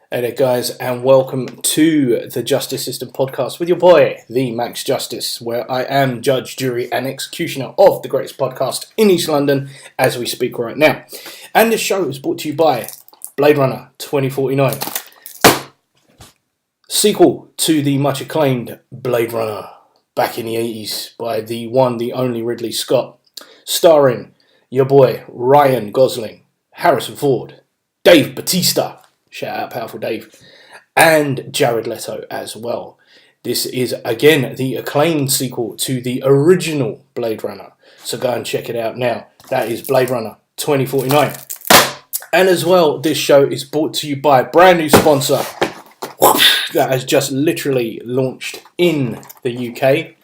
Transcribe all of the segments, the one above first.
Hey there, guys, and welcome to the Justice System podcast with your boy, the Max Justice, where I am judge, jury, and executioner of the greatest podcast in East London as we speak right now. And this show is brought to you by Blade Runner 2049, sequel to the much acclaimed Blade Runner back in the 80s by the one, the only Ridley Scott, starring your boy Ryan Gosling, Harrison Ford, Dave Bautista. Shout out Powerful Dave. And Jared Leto as well. This is, again, the acclaimed sequel to the original Blade Runner. So go and check it out now. That is Blade Runner 2049. And as well, this show is brought to you by a brand new sponsor that has just literally launched in the UK.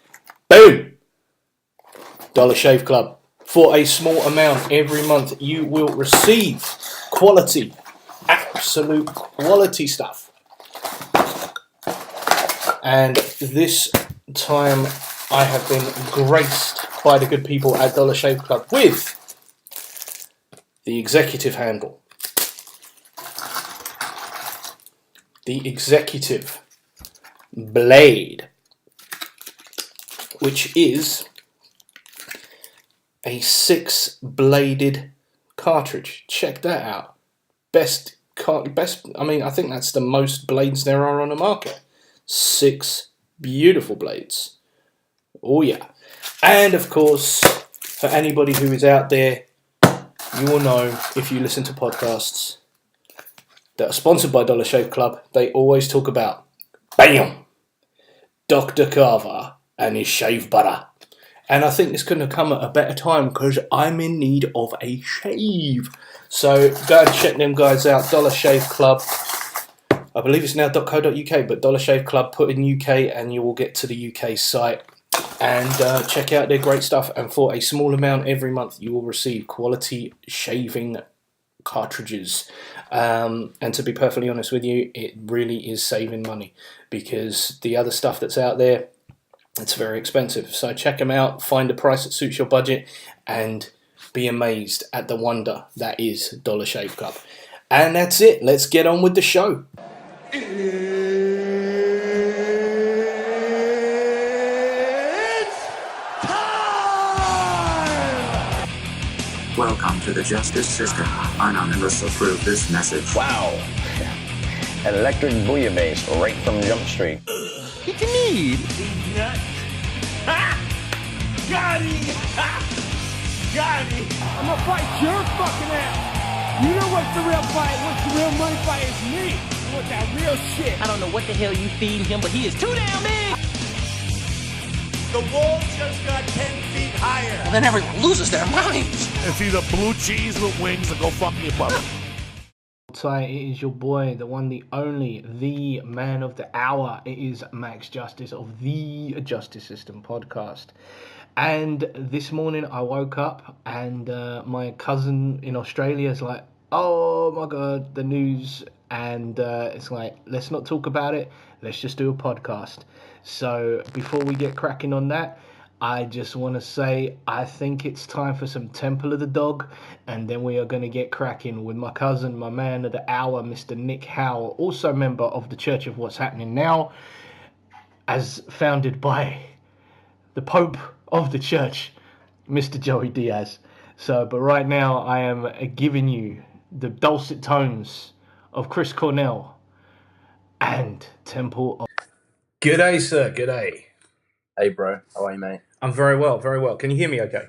Boom! Dollar Shave Club. For a small amount every month, you will receive quality, absolute quality stuff. And this time I have been graced by the good people at Dollar Shave Club with the executive handle. The executive blade, which is a 6-bladed cartridge. Check that out. Best, I mean, I think that's the most blades there are on the market. 6 beautiful blades. Oh yeah. And of course, for anybody who is out there, you will know, if you listen to podcasts that are sponsored by Dollar Shave Club, they always talk about, BAM! Dr. Carver and his shave butter. And I think this couldn't have come at a better time because I'm in need of a shave. So go and check them guys out. Dollar Shave Club. I believe it's now .co.uk, but Dollar Shave Club, put in UK and you will get to the UK site. And check out their great stuff. And for a small amount every month, you will receive quality shaving cartridges. And to be perfectly honest with you, it really is saving money. Because the other stuff that's out there, it's very expensive. So check them out, find a price that suits your budget, and be amazed at the wonder that is Dollar Shave Club. And that's it. Let's get on with the show. It's time! Welcome to the Justice System. Anonymous approve this message. Wow. Electric bouillabaisse right from Jump Street. What you need? These nuts. Ha! Got him! Ha! Got him! I'm gonna fight your fucking ass. You know what's the real fight? What's the real money fight? It's me. You want that real shit? I don't know what the hell you feed him, but he is too damn big. The wall just got 10 feet higher. Well, then everyone loses their minds. It's either blue cheese with wings or go fuck your mother. It is your boy, the one, the only, the man of the hour. It is Max Justice of the Justice System podcast. And this morning I woke up and my cousin in Australia is like, oh my God, the news. And it's like, let's not talk about it. Let's just do a podcast. So before we get cracking on that, I just want to say I think it's time for some Temple of the Dog, and then we are going to get cracking with my cousin, my man of the hour, Mr. Nick Howell, also member of the Church of What's Happening Now, as founded by the Pope of the Church, Mr. Joey Diaz. But right now I am giving you the dulcet tones of Chris Cornell and Temple of... G'day, sir. G'day. Hey, bro. How are you, mate? I'm very well, very well. Can you hear me okay?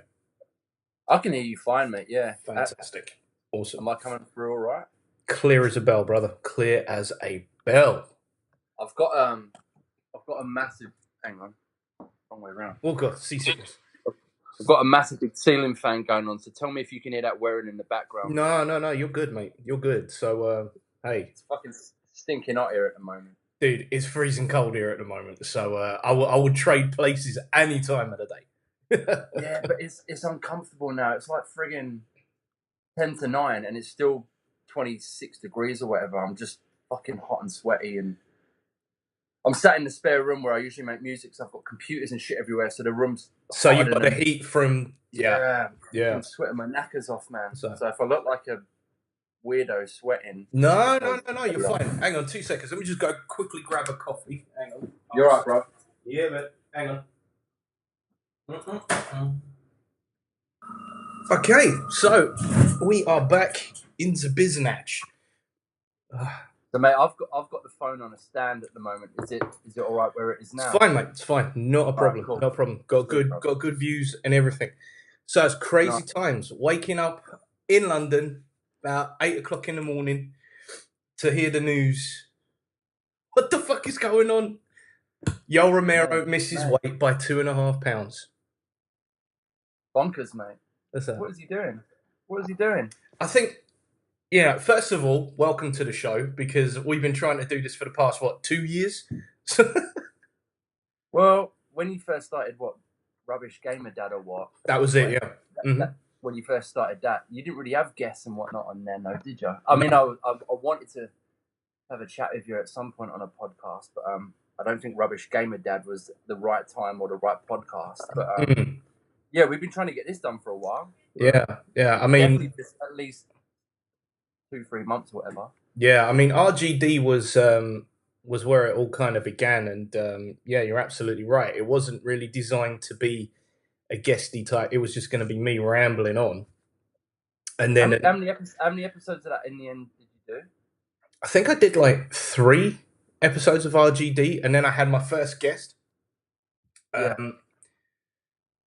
I can hear you fine, mate. Yeah. Fantastic. Awesome. Am I coming through all right? Clear as a bell, brother. Clear as a bell. I've got a massive... Hang on. Wrong way around. Oh, God. Seasickness. I've got a massive big ceiling fan going on, so tell me if you can hear that whirring in the background. No. You're good, mate. You're good. So, hey. It's fucking stinking hot here at the moment. Dude, it's freezing cold here at the moment, so I would trade places any time of the day. Yeah, but it's uncomfortable now. It's like friggin' 10 to 9, and it's still 26 degrees or whatever. I'm just fucking hot and sweaty, and I'm sat in the spare room where I usually make music, so I've got computers and shit everywhere, so the room's... So you've got the heat from... Yeah. Yeah. I'm sweating my knackers off, man. So if I look like a weirdo sweating. No, you're fine. Hang on 2 seconds. Let me just go quickly grab a coffee. Hang on. You're right, bro. Yeah, but hang on. Okay, so we are back into Biznatch. So, mate, I've got the phone on a stand at the moment. Is it all right where it is now? It's fine, mate. It's fine. Not a problem. Right, cool. No problem. Got good views and everything. So it's crazy times. Waking up in London about 8 o'clock in the morning to hear the news. What the fuck is going on? Yoel Romero misses weight by 2.5 pounds. Bonkers, mate. That's What is he doing? What is he doing? I think, first of all, welcome to the show, because we've been trying to do this for the past, 2 years? Well, when you first started, Rubbish Gamer Dad or what? That was it, yeah. When you first started that, you didn't really have guests and whatnot on there, no, did you? I mean, I wanted to have a chat with you at some point on a podcast, but I don't think Rubbish Gamer Dad was the right time or the right podcast. But yeah, we've been trying to get this done for a while. Yeah. I mean, definitely at least 2-3 months or whatever. Yeah, I mean, RGD was where it all kind of began, and you're absolutely right. It wasn't really designed to be a guesty type. It was just going to be me rambling on. And then how many episodes of that in the end did you do? I think I did like 3 episodes of RGD, and then I had my first guest,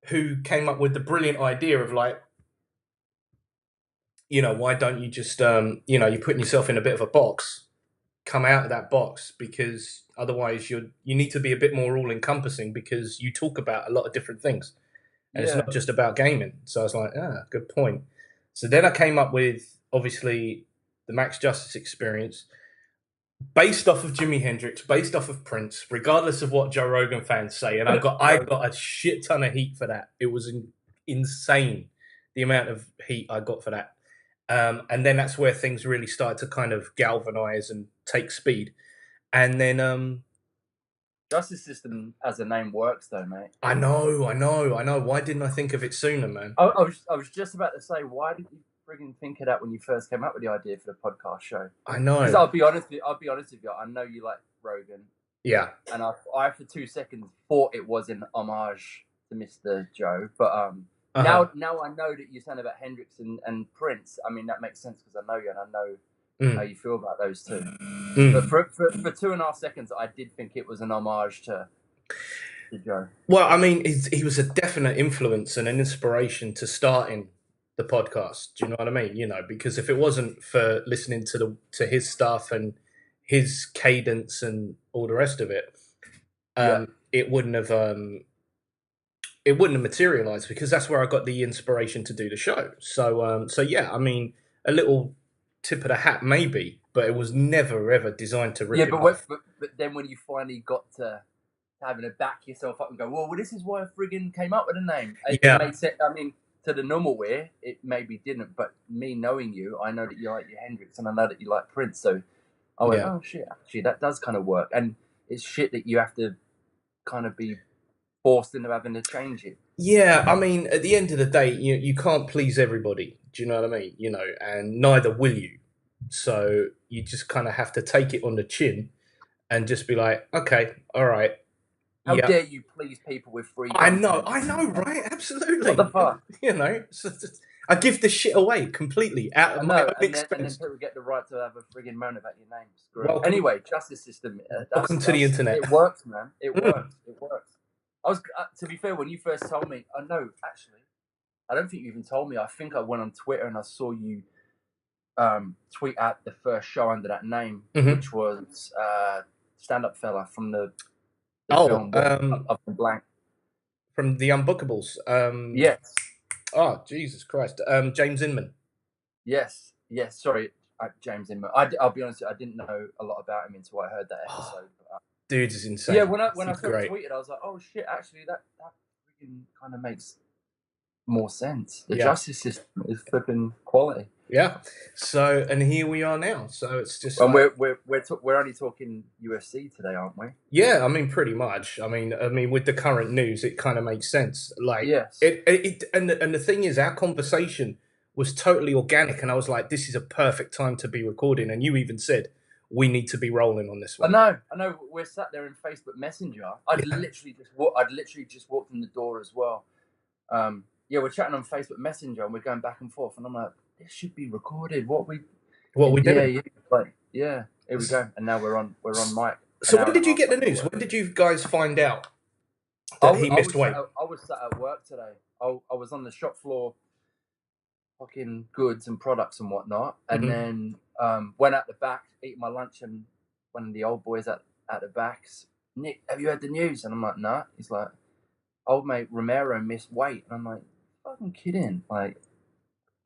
who came up with the brilliant idea of like, why don't you just, you're putting yourself in a bit of a box, come out of that box, because otherwise you need to be a bit more all encompassing, because you talk about a lot of different things, and it's not just about gaming. So I was like, good point. So then I came up with, obviously, the Max Justice experience, based off of Jimi Hendrix, based off of Prince, regardless of what Joe Rogan fans say. And I got a shit ton of heat for that. It was insane, the amount of heat I got for that. And then that's where things really started to kind of galvanize and take speed. And then Justice System as a name works, though, mate. I know. Why didn't I think of it sooner, man? I was just about to say, why did you frigging think of that when you first came up with the idea for the podcast show? I know. Because I'll be honest with you. I know you like Rogan. Yeah. And I for 2 seconds thought it was an homage to Mr. Joe, but now I know that you're saying about Hendrix and Prince. I mean, that makes sense because I know you and I know how you feel about those two. But for 2.5 seconds, I did think it was an homage to Joe. Well, I mean, he was a definite influence and an inspiration to starting the podcast. Do you know what I mean? Because if it wasn't for listening to his stuff and his cadence and all the rest of it, it wouldn't have materialized, because that's where I got the inspiration to do the show. So yeah, I mean, a little tip of the hat maybe, but it was never ever designed to rip. Yeah, but then when you finally got to having to back yourself up and go, well, this is why I friggin' came up with a name. It made sense. I mean, to the normal way, it maybe didn't, but me knowing you, I know that you like your Hendrix and I know that you like Prince, so I went, oh shit, actually that does kind of work. And it's shit that you have to kind of be forced into having to change it. Yeah, I mean, at the end of the day, you can't please everybody. Do you know what I mean? And neither will you. So you just kind of have to take it on the chin and just be like, okay, all right. How dare you please people with free content? I know, right? Absolutely. What the fuck? I give the shit away completely out of my own expense. And then people get the right to have a friggin' moan about your name. Screw it. Anyway, Justice System. Welcome to the internet. It works, man. It works. It works. I was, to be fair, when you first told me, I don't think you even told me. I think I went on Twitter and I saw you tweet out the first show under that name, which was Stand Up Fella from the film of the Blank. From the Unbookables. Yes. Oh, Jesus Christ. James Inman. Yes. Sorry, James Inman. I'll be honest, I didn't know a lot about him until I heard that episode. Dude is insane. Yeah, when I first tweeted, I was like, oh shit, actually that freaking kind of makes more sense. The Justice System is flipping quality. Yeah. So, and here we are now. So it's just. And we're only talking UFC today, aren't we? Yeah, I mean, pretty much. I mean, with the current news, it kind of makes sense. Like, yes. And the thing is, our conversation was totally organic, and I was like, this is a perfect time to be recording. And you even said we need to be rolling on this one. I know. We're sat there in Facebook Messenger. I'd literally just walked in the door as well. We're chatting on Facebook Messenger, and we're going back and forth, and I'm like, this should be recorded. What we doing? Here we go. And now we're on mic. So when did you get the news? When did you guys find out that he missed weight? I was sat at work today. I was on the shop floor, fucking goods and products and whatnot, and then went out the back, eating my lunch, and one of the old boys at the back's, Nick, have you heard the news? And I'm like, nah. He's like, old mate Romero missed weight, and I'm like, fucking kidding, like.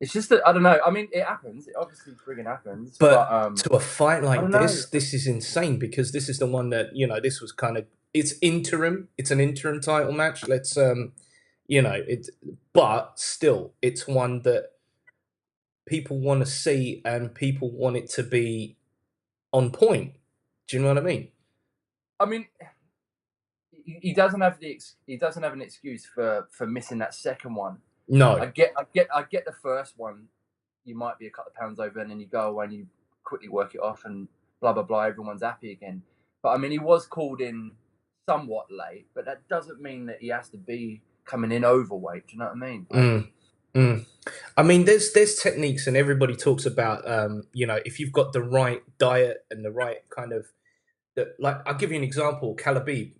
It's just that, I don't know. I mean, it happens. It obviously friggin' happens. But to a fight like this is insane, because this is the one that, this was kind of, it's interim. It's an interim title match. Let's, but still, it's one that people want to see and people want it to be on point. Do you know what I mean? I mean, he doesn't have an excuse for missing that second one. No, I get the first one. You might be a couple of pounds over, and then you go away and you quickly work it off, and blah blah blah. Everyone's happy again. But I mean, he was called in somewhat late, but that doesn't mean that he has to be coming in overweight. Do you know what I mean? I mean, there's techniques, and everybody talks about if you've got the right diet and the right kind of. Like, I'll give you an example. Khabib.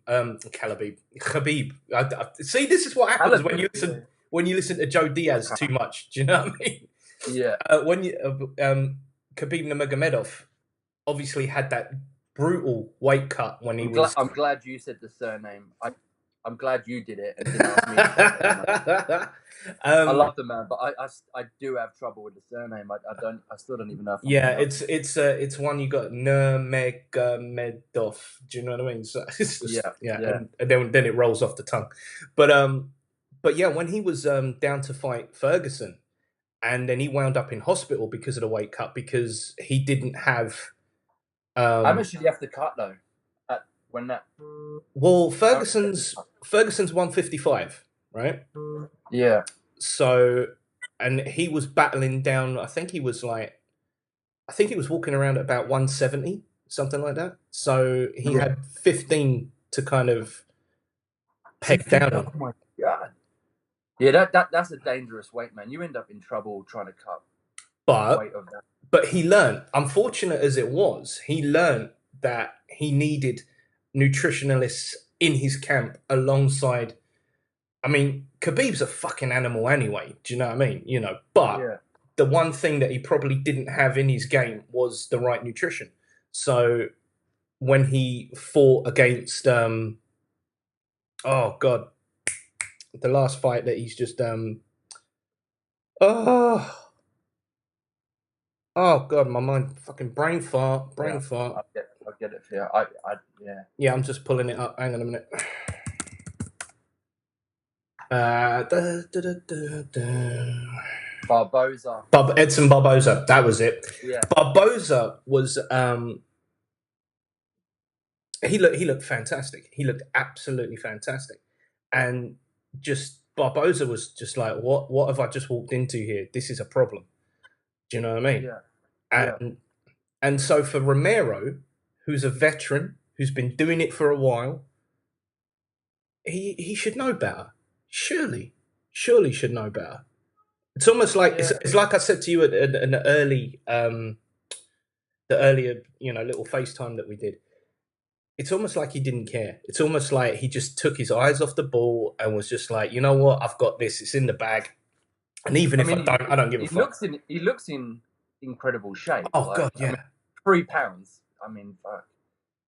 See, this is what happens when you listen. When you listen to Joe Diaz too much, do you know what I mean? Yeah. Khabib Nurmagomedov obviously had that brutal weight cut when he was. I'm glad you said the surname. I'm glad you did it. And didn't ask me. I love the man, but I do have trouble with the surname. I still don't even know. It's one you got Nurmagomedov. Do you know what I mean? So it's just, and then it rolls off the tongue, But yeah, when he was down to fight Ferguson, and then he wound up in hospital because of the weight cut, because he didn't have. How much did he have to cut though? Well, Ferguson's 155, right? Yeah. So, and he was battling down. I think he was walking around at about 170, something like that. So he had 15 to kind of peg down on. Oh my god. Yeah, that's a dangerous weight, man. You end up in trouble trying to cut the weight of that. But he learned, unfortunate as it was, he learned that he needed nutritionalists in his camp alongside. I mean, Khabib's a fucking animal anyway. Do you know what I mean? But the one thing that he probably didn't have in his game was the right nutrition. So when he fought against, oh God, the last fight that he's just oh God, my mind, fucking brain fart. I'll get it for you. Yeah, I'm just pulling it up. Hang on a minute. Barboza. Edson Barboza, that was it. Yeah. Barboza was he looked fantastic. He looked absolutely fantastic. And just Barboza was just like, what have I just walked into here? This is a problem. Do you know what I mean? Yeah. And so for Romero, who's a veteran, who's been doing it for a while, he should know better. Surely should know better. It's almost like it's like I said to you at an early the earlier little FaceTime that we did. It's almost like he didn't care. It's almost like he just took his eyes off the ball and was just like, you know what, I've got this. It's in the bag. And even I don't give a fuck. He looks in incredible shape. Oh God, yeah. 3 pounds. I mean, fuck.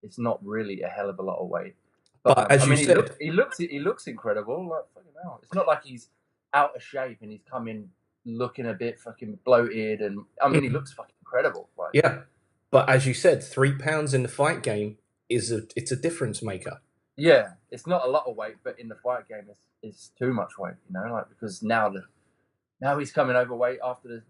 It's not really a hell of a lot of weight. But as you said, he looks incredible. Like fucking hell. It's not like he's out of shape and he's coming looking a bit fucking bloated. And I mean, he looks fucking incredible. Like, yeah. But as you said, 3 pounds in the fight game it's a difference maker. Yeah, it's not a lot of weight, but in the fight game, it's too much weight. Because now he's coming overweight after the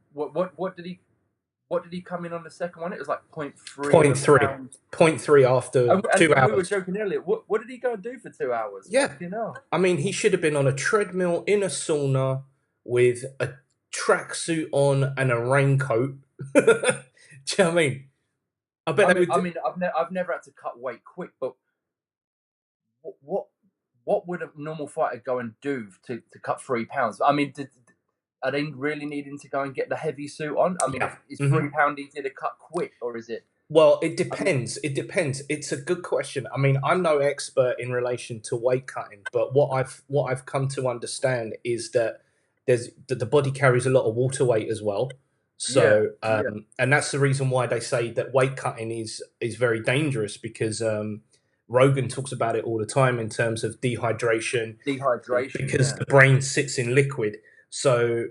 what did he come in on the second one? It was like 0.3. 0.3 after 2 hours. We were joking earlier. What did he go and do for 2 hours? Yeah. I mean, he should have been on a treadmill in a sauna with a tracksuit on and a raincoat. Do you know what I mean? I bet they would. I've never had to cut weight quick, but what would a normal fighter go and do to cut 3 pounds? I mean, are they really needing to go and get the heavy suit on? I mean, Yeah. is 3 pound easier to cut quick, or is it? Well, it depends. It depends. It's a good question. I mean, I'm no expert in relation to weight cutting, but what I've come to understand is that the body carries a lot of water weight as well. So, and that's the reason why they say that weight cutting is very dangerous, because Rogan talks about it all the time in terms of dehydration. Because the brain sits in liquid. So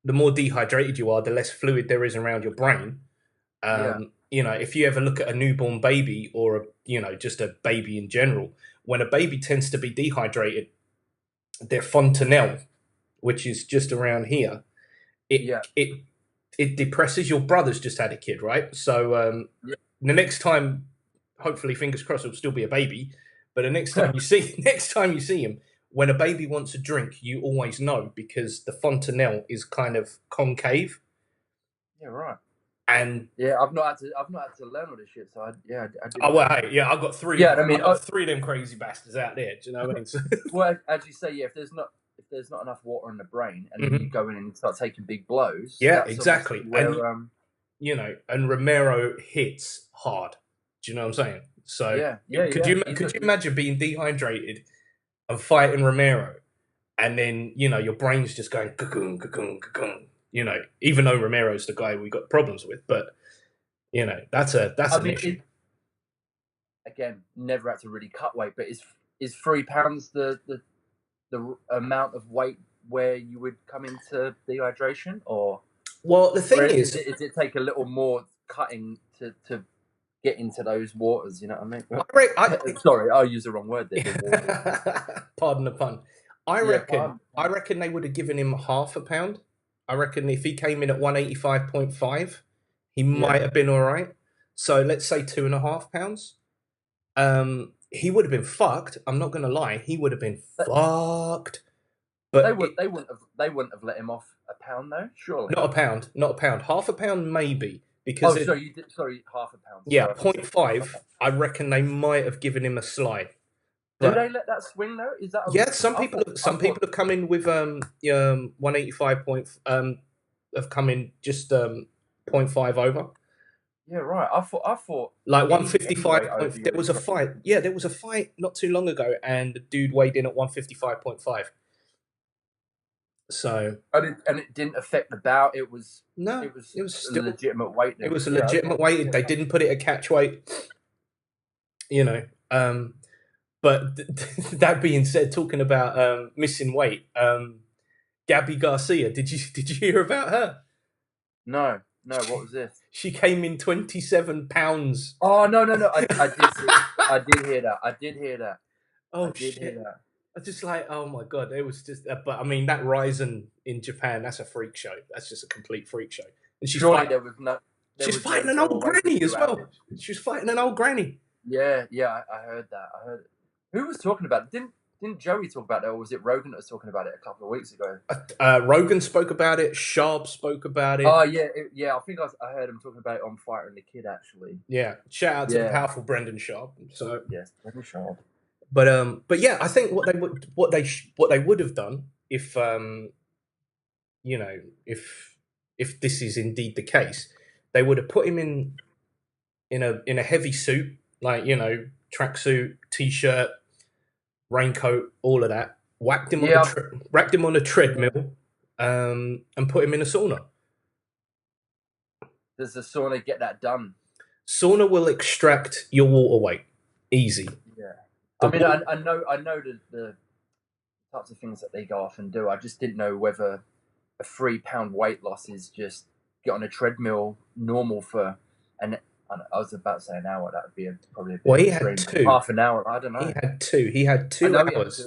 the more dehydrated you are, the less fluid there is around your brain. You know, if you ever look at a newborn baby, or just a baby in general, when a baby tends to be dehydrated, their fontanelle, which is just around here, it depresses. Your brother's just had a kid, right? So the next time, hopefully, fingers crossed, it'll still be a baby. But the next time you see him, when a baby wants a drink, you always know, because the fontanelle is kind of concave. Yeah, right. And I've not had to learn all this shit. So I do. Oh well, hey, yeah, I've got three. Yeah, I mean, I've got three of them crazy bastards out there. Do you know what I mean? Well, as you say, if there's not enough water in the brain, and then you go in and start taking big blows. Yeah, exactly. Where, and Romero hits hard. Do you know what I'm saying? So could you imagine being dehydrated and fighting Romero, and then your brain's just going cocoon, cocoon, cocoon. Even though Romero's the guy we got problems with, but that's an issue. Again, never had to really cut weight, but is 3 pounds the amount of weight where you would come into dehydration, or? Well, the thing is it take a little more cutting to get into those waters? You know what I mean? Sorry, I'll use the wrong word there. Pardon the pun. I reckon they would have given him half a pound. I reckon if he came in at 185.5, he might have been all right. So let's say 2.5 pounds. He would have been fucked. I'm not going to lie. He would have been fucked. But they wouldn't have let him off a pound though. Surely not a pound. Half a pound maybe, because sorry, half a pound. Yeah, 0.5. I reckon they might have given him a slide. Do they let that swing though? Is that some people have come in with 185 have come in just 0.5 over. Yeah, right. I thought like 155. There was a fight. Yeah, there was a fight not too long ago, and the dude weighed in at 155.5. So and it didn't affect the bout. It was still a legitimate weight. It was a legitimate weight. They didn't put it at catch weight. But that being said, talking about missing weight, Gabby Garcia, did you hear about her? No. What was this? She came in 27 pounds. Oh no! I did hear that. Oh shit! I was just like, oh my god, it was just. But I mean, that Ryzen in Japan, that's a freak show. That's just a complete freak show. And she's fighting. She's fighting an old granny as well. She was fighting an old granny. Yeah, I heard that. I heard it. Who was talking about it? Didn't Joey talk about it, or was it Rogan that was talking about it a couple of weeks ago? Rogan spoke about it. Sharp spoke about it. Oh yeah. I think I heard him talking about it on Fighter and the Kid actually. Yeah, shout out to the powerful Brendan Sharp. So yes, Brendan Sharp. But yeah, I think what they would have done if if this is indeed the case, they would have put him in a heavy suit, like tracksuit, t-shirt, raincoat, all of that. Whacked him on a treadmill, and put him in a sauna. Does the sauna get that done? Sauna will extract your water weight easy. Yeah, I know the types of things that they go off and do. I just didn't know whether a 3 pound weight loss is just get on a treadmill normal for I was about to say an hour. That would be probably a bit. Well, he had 2. Half an hour. I don't know. He had 2. He had 2 hours. Do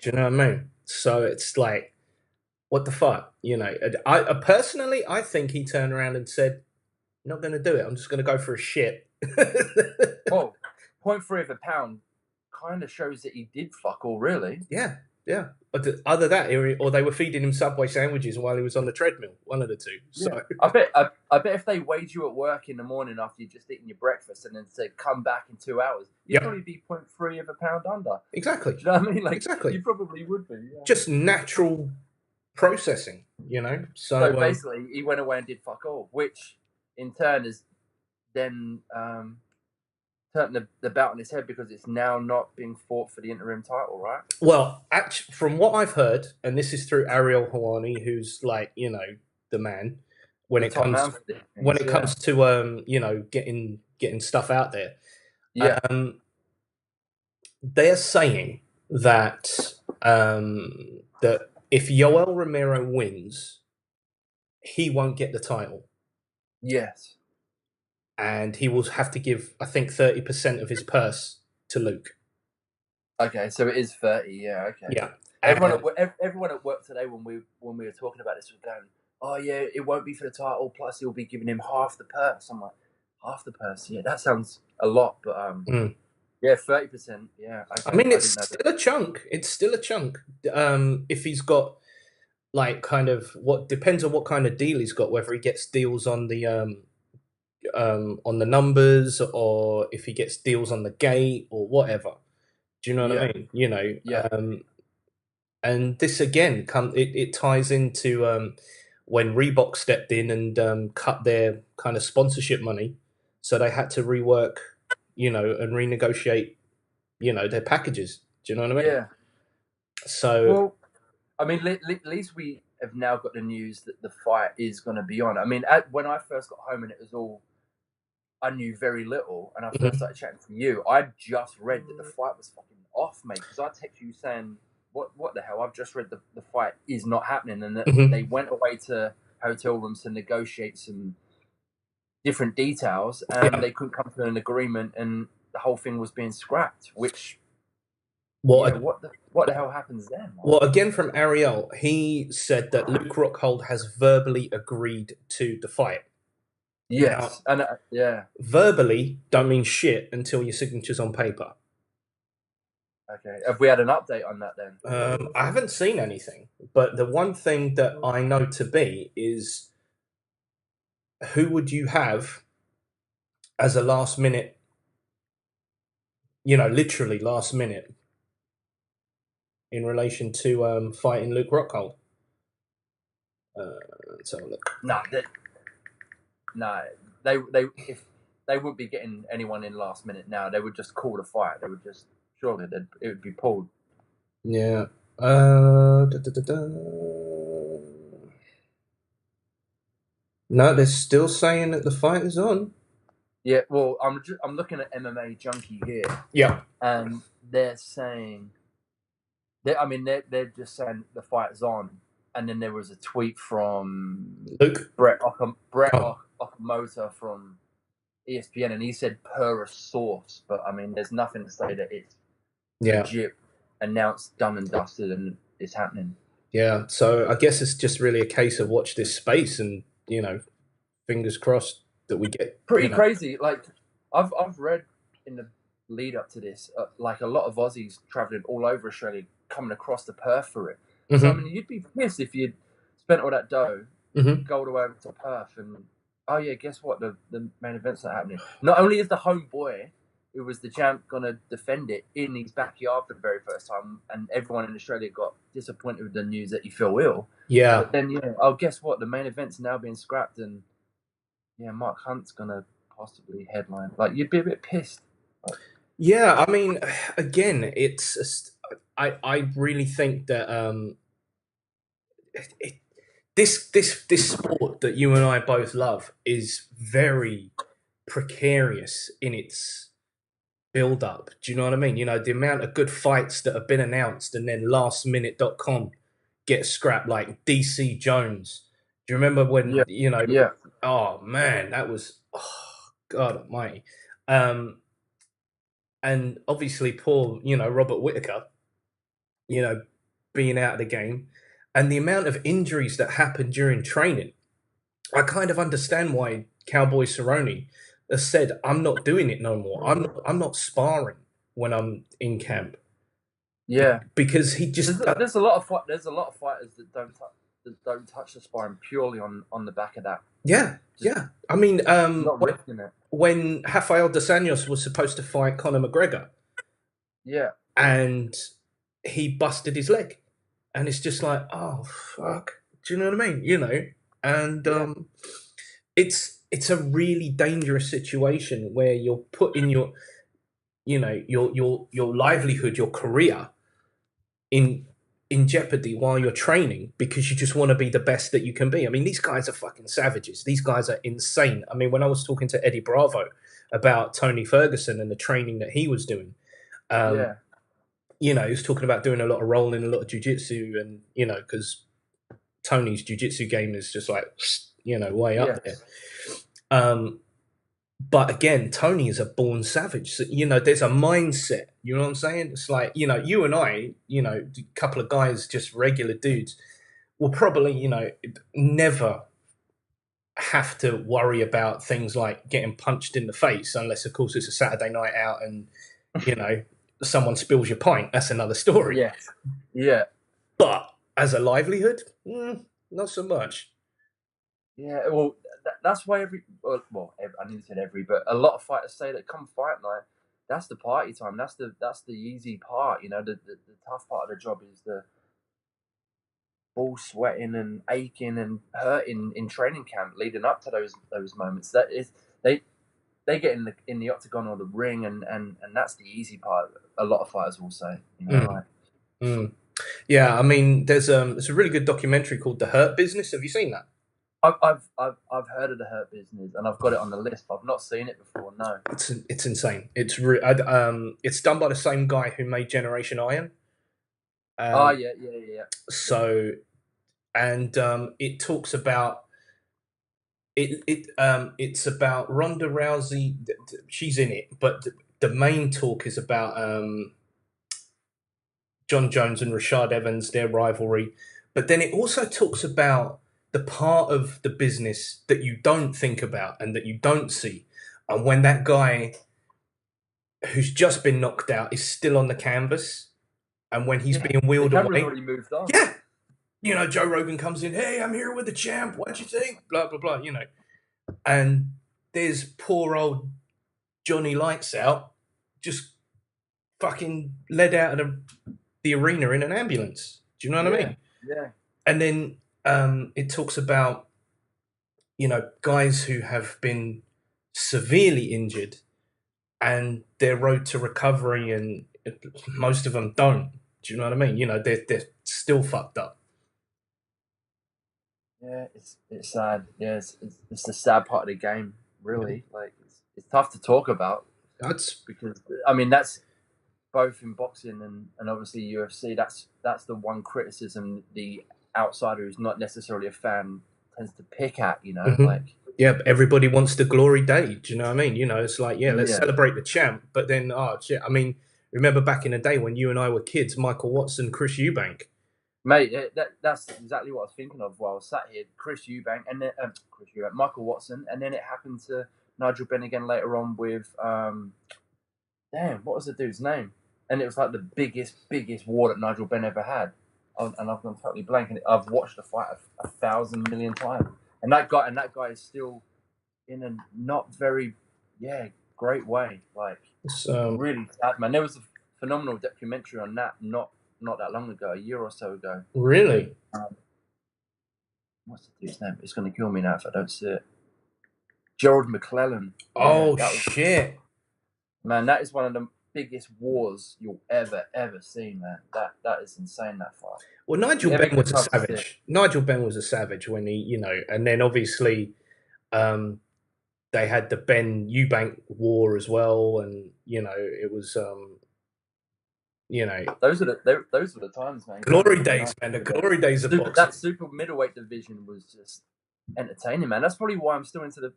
you know what I mean? So it's like, what the fuck? I personally, I think he turned around and said, "Not going to do it. I'm just going to go for a shit." Well, 0.3 of a pound kind of shows that he did fuck all, really. Yeah. Yeah. Either that, or they were feeding him Subway sandwiches while he was on the treadmill. One of the two. So Yeah. I bet if they weighed you at work in the morning after you just eaten your breakfast and then said come back in 2 hours, you'd Yep. probably be 0.3 of a pound under. exactly, Do you know what I mean? Like exactly. you probably would be. Yeah. Just natural processing, you know. So basically, he went away and did fuck all, which in turn is then turned the belt on his head because it's now not being fought for the interim title, right? Well, actually, from what I've heard, and this is through Ariel Hawani, who's like, you know, the man when The it top comes man for these things, when it comes to you know, getting stuff out there. yeah, They're saying that that if Yoel Romero wins, he won't get the title, yes. and he will have to give, I think, 30% of his purse to Luke. Okay, so it is 30. Yeah, okay. Yeah. Everyone at work today when we were talking about this was going, oh yeah, it won't be for the title. Plus, he'll be giving him half the purse. I'm like, half the purse? Yeah, that sounds a lot, but yeah, 30%. Yeah, okay. I mean, it's still a chunk. It's still a chunk. If he's got like kind of what depends on what kind of deal he's got, whether he gets deals on the numbers or if he gets deals on the gate or whatever. Do you know what I mean? You know, Yeah. and this again it ties into when Reebok stepped in and cut their kind of sponsorship money, so they had to rework, you know, and renegotiate, you know, their packages. Do you know what I mean? Yeah. So, Well, I mean, at least we have now got the news that the fight is going to be on. I mean, when I first got home and it was all, I knew very little, and I first started chatting to you, I just read that the fight was fucking off, mate. Because I text you saying, "What the hell? I've just read the fight is not happening," and that they went away to hotel rooms to negotiate some different details, and they couldn't come to an agreement, and the whole thing was being scrapped. Which, what the hell happens then? Well, again, from Ariel, he said that Luke Rockhold has verbally agreed to the fight. Yes, now, and verbally don't mean shit until your signature's on paper. Okay, have we had an update on that then? I haven't seen anything, but the one thing that I know to be is who would you have as a last minute, you know, literally last minute in relation to fighting Luke Rockhold? Let's have a look. No, they if they wouldn't be getting anyone in last minute now, they would just call the fight. They would just surely it would be pulled. Yeah. No, they're still saying that the fight is on. Yeah, well, I'm looking at MMA Junkie here. Yeah, and they're saying, they're just saying the fight is on, and then there was a tweet from Luke Brett Okamoto from ESPN, and he said per a source, but I mean, there's nothing to say that it's legit, announced, done and dusted, and it's happening. Yeah, so I guess it's just really a case of watch this space, and you know, fingers crossed that we get pretty crazy. Like I've read in the lead up to this, like a lot of Aussies traveling all over Australia, coming across to Perth for it. So I mean, you'd be pissed if you'd spent all that dough, go all the way over to Perth, and oh yeah, guess what? The main event's not happening. Not only is the home boy, who was the champ, gonna defend it in his backyard for the very first time, and everyone in Australia got disappointed with the news that he fell ill. Yeah. But then guess what? The main event's now being scrapped, and Mark Hunt's gonna possibly headline. Like, you'd be a bit pissed. Yeah, I mean, again, it's just, I really think that this sport that you and I both love is very precarious in its build up. Do you know what I mean? You know, the amount of good fights that have been announced and then lastminute.com get scrapped, like DC Jones. Do you remember when oh man, that was God almighty. And obviously poor, Robert Whittaker, being out of the game, and the amount of injuries that happened during training. I kind of understand why Cowboy Cerrone has said, I'm not doing it no more. I'm not sparring when I'm in camp. Yeah, because he just there's a lot of there's a lot of fighters that don't touch the sparring purely on the back of that. yeah, Just yeah. I mean, not risking it. when Rafael dos Anjos was supposed to fight Conor McGregor, Yeah, and he busted his leg, and it's just like, oh fuck, do you know what I mean? You know, and yeah, it's a really dangerous situation where you're putting your, you know, your livelihood, your career in jeopardy while you're training because you just want to be the best that you can be. I mean, these guys are fucking savages. These guys are insane. I mean, when I was talking to Eddie Bravo about Tony Ferguson and the training that he was doing, um, yeah, you know, he was talking about doing a lot of rolling, a lot of jujitsu, and you know, because Tony's jujitsu game is just like, you know, way yeah, up there. But again, Tony is a born savage. So, you know, there's a mindset. You know what I'm saying? It's like, you know, you and I, you know, a couple of guys, just regular dudes, will probably, you know, never have to worry about things like getting punched in the face, unless, of course, it's a Saturday night out and, you know, someone spills your pint. That's another story. yeah, yeah. But as a livelihood, not so much. Yeah, well, that's why I nearly said every, but a lot of fighters say that come fight night, that's the party time. That's the easy part. You know, the tough part of the job is the all sweating and aching and hurting in training camp leading up to those moments. That is they get in the octagon or the ring and that's the easy part. A lot of fighters will say, you know, like. Yeah, I mean, there's a really good documentary called The Hurt Business. Have you seen that? I've heard of the Hurt Business and I've got it on the list, but I've not seen it before. No. It's insane. It's done by the same guy who made Generation Iron. Oh yeah. So, and it talks about it's about Ronda Rousey. She's in it, but the main talk is about John Jones and Rashad Evans, their rivalry. But then it also talks about the part of the business that you don't think about and that you don't see. And when that guy who's just been knocked out is still on the canvas, and when he's being wheeled the away, already moved on. yeah, you know, Joe Rogan comes in, hey, I'm here with the champ. What do you think? Blah blah blah. You know, and there's poor old Johnny Lights Out, just fucking led out of the arena in an ambulance. Do you know what I mean? Yeah. And then it talks about, you know, guys who have been severely injured and their road to recovery, and most of them don't. Do you know what I mean? You know, they're still fucked up. Yeah, it's sad. Yeah, it's the sad part of the game, really. Like it's tough to talk about. That's because I mean that's both in boxing and obviously UFC. That's the one criticism the outsider who's not necessarily a fan tends to pick at. You know, like. Yeah, everybody wants the glory day. Do you know what I mean? You know, it's like, yeah, let's celebrate the champ. But then, oh, shit. I mean, remember back in the day when you and I were kids, Michael Watson, Chris Eubank. Mate, that's exactly what I was thinking of while I was sat here. Chris Eubank, and then Michael Watson, and then it happened to Nigel Benn again later on with, what was the dude's name? And it was like the biggest war that Nigel Benn ever had. And I've gone totally blank. And I've watched the fight 1,000 million times. And that guy is still in a not very, great way. Like, really sad, man. There was a phenomenal documentary on that not that long ago, a year or so ago. Really? What's the dude's name? It's going to kill me now if I don't see it. Gerald McClellan. Oh, shit. Man, that is one of the biggest wars you'll ever see, man. That is insane, that fight. Well, Nigel Benn was a savage. Nigel Benn was a savage when he, you know, and then obviously they had the Benn Eubank war as well, and you know it was, you know, those were the times, man. Glory days, man. The glory days of boxing. That super middleweight division was just entertaining, man. That's probably why I'm still into the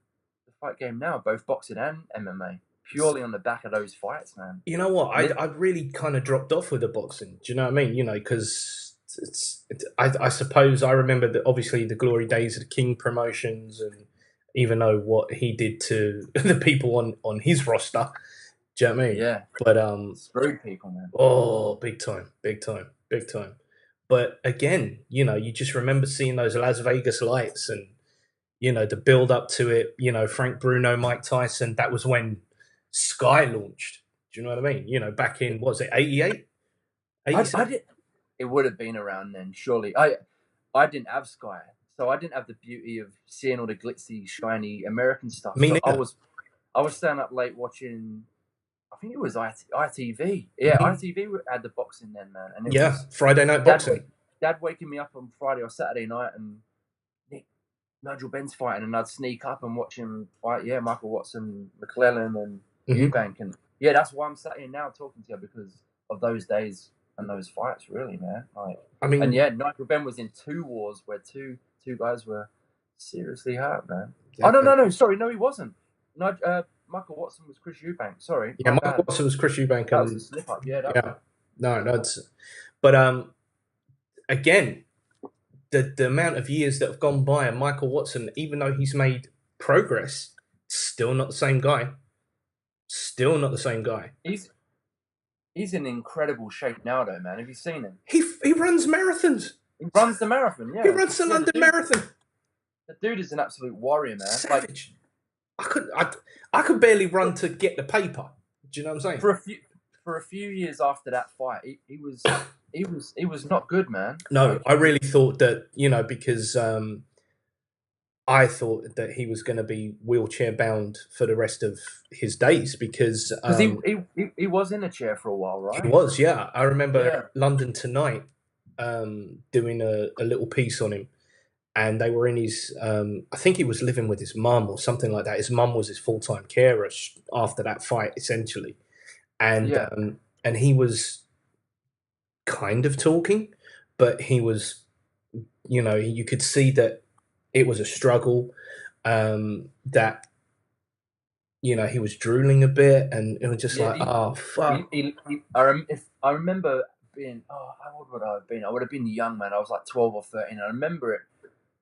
fight game now, both boxing and MMA. Purely on the back of those fights, man. You know what? I really kind of dropped off with the boxing. Do you know what I mean? You know, because I suppose I remember that obviously the glory days of the King promotions, and even though what he did to the people on his roster, Do you know what I mean? Yeah. But Screwed people, man. oh, big time, big time, big time. But again, you know, you just remember seeing those Las Vegas lights and, you know, the build up to it, you know, Frank Bruno, Mike Tyson, that was when Sky launched. Do you know what I mean? You know, back in, what was it, 88? I did. It would have been around then, surely. I didn't have Sky, so I didn't have the beauty of seeing all the glitzy, shiny American stuff. Me So neither. I was staying up late watching. I think it was ITV. Yeah, ITV had the boxing then, man, and it Yeah, was Friday night boxing. Dad waking me up on Friday or Saturday night, and Nigel Benn's fighting, and I'd sneak up and watch him fight. Yeah, Michael Watson, McClellan, and Eubank, and yeah, that's why I'm sat here now talking to you, because of those days and those fights, really, man. Like, I mean, and yeah, Nigel Benn was in 2 wars where two guys were seriously hurt, man. Oh no, sorry, no, he wasn't. Michael Watson was Chris Eubank. Sorry, yeah, my Michael bad. Watson was Chris Eubank, That was a and slip up. Yeah, yeah, no, that's. But again, the amount of years that have gone by, and Michael Watson, even though he's made progress, still not the same guy. Still not the same guy. He's in incredible shape now, though, man. Have you seen him? He runs marathons. He runs the marathon. Yeah, He runs the London Marathon. The dude is an absolute warrior, man. Savage. I could barely run to get the paper. Do you know what I'm saying? For a few years after that fight, he was not good, man. No, I really thought that, you know, because I thought that he was going to be wheelchair bound for the rest of his days, because he was in a chair for a while, right? He was, yeah. I remember London Tonight doing a little piece on him, and they were in his. I think he was living with his mum or something like that. His mum was his full-time carer after that fight, essentially, and he was kind of talking, but he was, you know, you could see that it was a struggle, that, you know, he was drooling a bit, and it was just oh, fuck. I remember being, how old would I have been? I would have been young, man. I was like 12 or 13. I remember it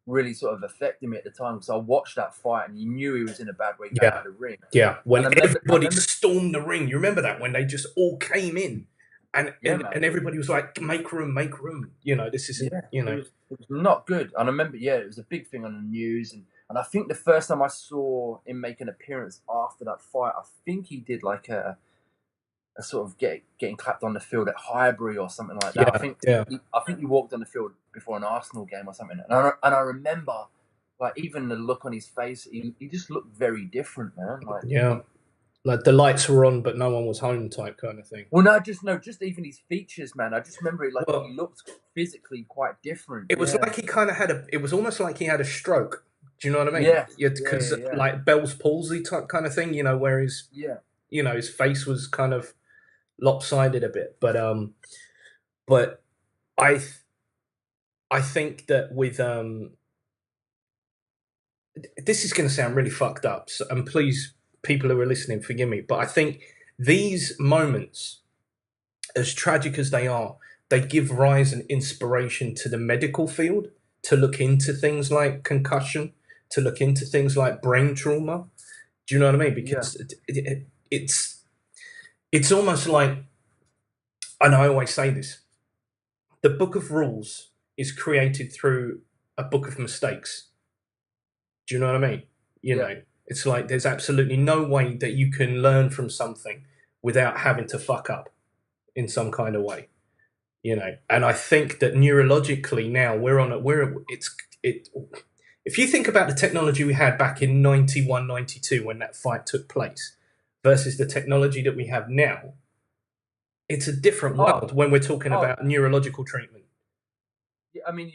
really sort of affecting me at the time, because I watched that fight and you knew he was in a bad way going out of the ring. Yeah, when everybody stormed the ring. You remember that, when they just all came in, and everybody was like, make room. You know, this isn't, you know. It was not good. And I remember, it was a big thing on the news. And I think the first time I saw him make an appearance after that fight, I think he did like a sort of getting clapped on the field at Highbury or something like that. I think he walked on the field before an Arsenal game or something. And I remember, like, even the look on his face, he just looked very different, man. Like the lights were on, but no one was home, type kind of thing. Well, just even his features, man. I just remember it he looked physically quite different. It was like he kind of it was almost like he had a stroke. Do you know what I mean? Yeah. Because like Bell's palsy type kind of thing, you know, where his, you know, his face was kind of lopsided a bit. But I think that with this is going to sound really fucked up, so, and please, people who are listening, forgive me, but I think these moments, as tragic as they are, they give rise and inspiration to the medical field to look into things like concussion, to look into things like brain trauma. Do you know what I mean? Because it's almost like, and I always say this, the book of rules is created through a book of mistakes. Do you know what I mean? You know, it's like there's absolutely no way that you can learn from something without having to fuck up in some kind of way. You know, and I think that neurologically now if you think about the technology we had back in 91, 92 when that fight took place versus the technology that we have now, it's a different world when we're talking about neurological treatment. Yeah, I mean,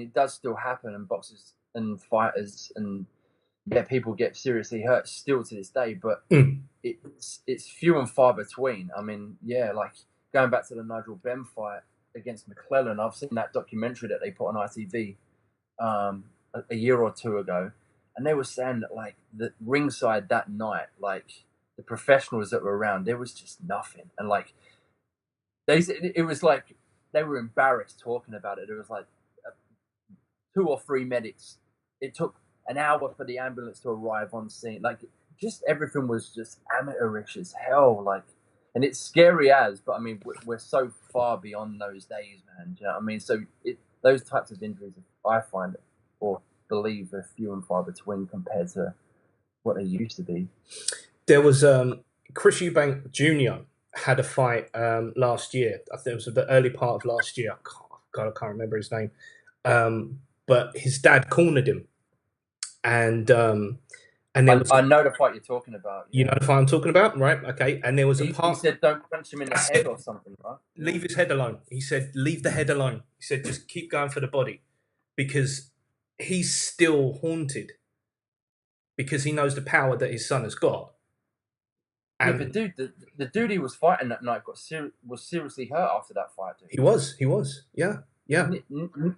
it does still happen, and boxers and fighters and people get seriously hurt still to this day, but it's few and far between. I mean, like going back to the Nigel Benn fight against McClellan, I've seen that documentary that they put on ITV a year or two ago, and they were saying that, like, the ringside that night, like the professionals that were around, there was just nothing, and like it was like they were embarrassed talking about it. It was like 2 or 3 medics. It took an hour for the ambulance to arrive on scene. Like, just everything was just amateurish as hell. Like, and it's scary as, but I mean, we're so far beyond those days, man. Do you know what I mean? So those types of injuries, I find or believe, are few and far between compared to what they used to be. There was Chris Eubank Jr. had a fight last year. I think it was the early part of last year. I can't remember his name. But his dad cornered him, and there was I know the fight you're talking about. you know the fight I'm talking about, right? Okay, and there was a He part. said, "Don't punch him in the That's head it. or something," right? Leave his head alone. He said, leave the head alone. He said, just keep going for the body, because he's still haunted, because he knows the power that his son has got. Yeah, And but dude, the dude he was fighting that night was seriously hurt after that fight, dude. he was, yeah.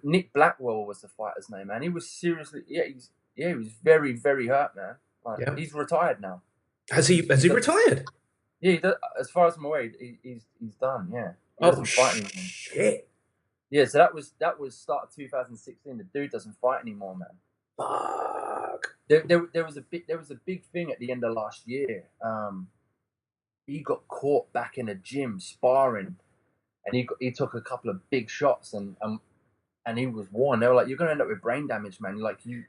Nick Blackwell was the fighter's name, man. He was seriously, he was very, very hurt, man. Like, Yeah. he's retired now. Has he retired? Yeah, as far as I'm aware, he's done. Yeah. He Oh doesn't fight anymore. shit! Yeah, so that was start of 2016. The dude doesn't fight anymore, man. Fuck. There was a big thing at the end of last year. He got caught back in a gym sparring, and he took a couple of big shots, and he was warned. They were like, "You're gonna end up with brain damage, man. Like you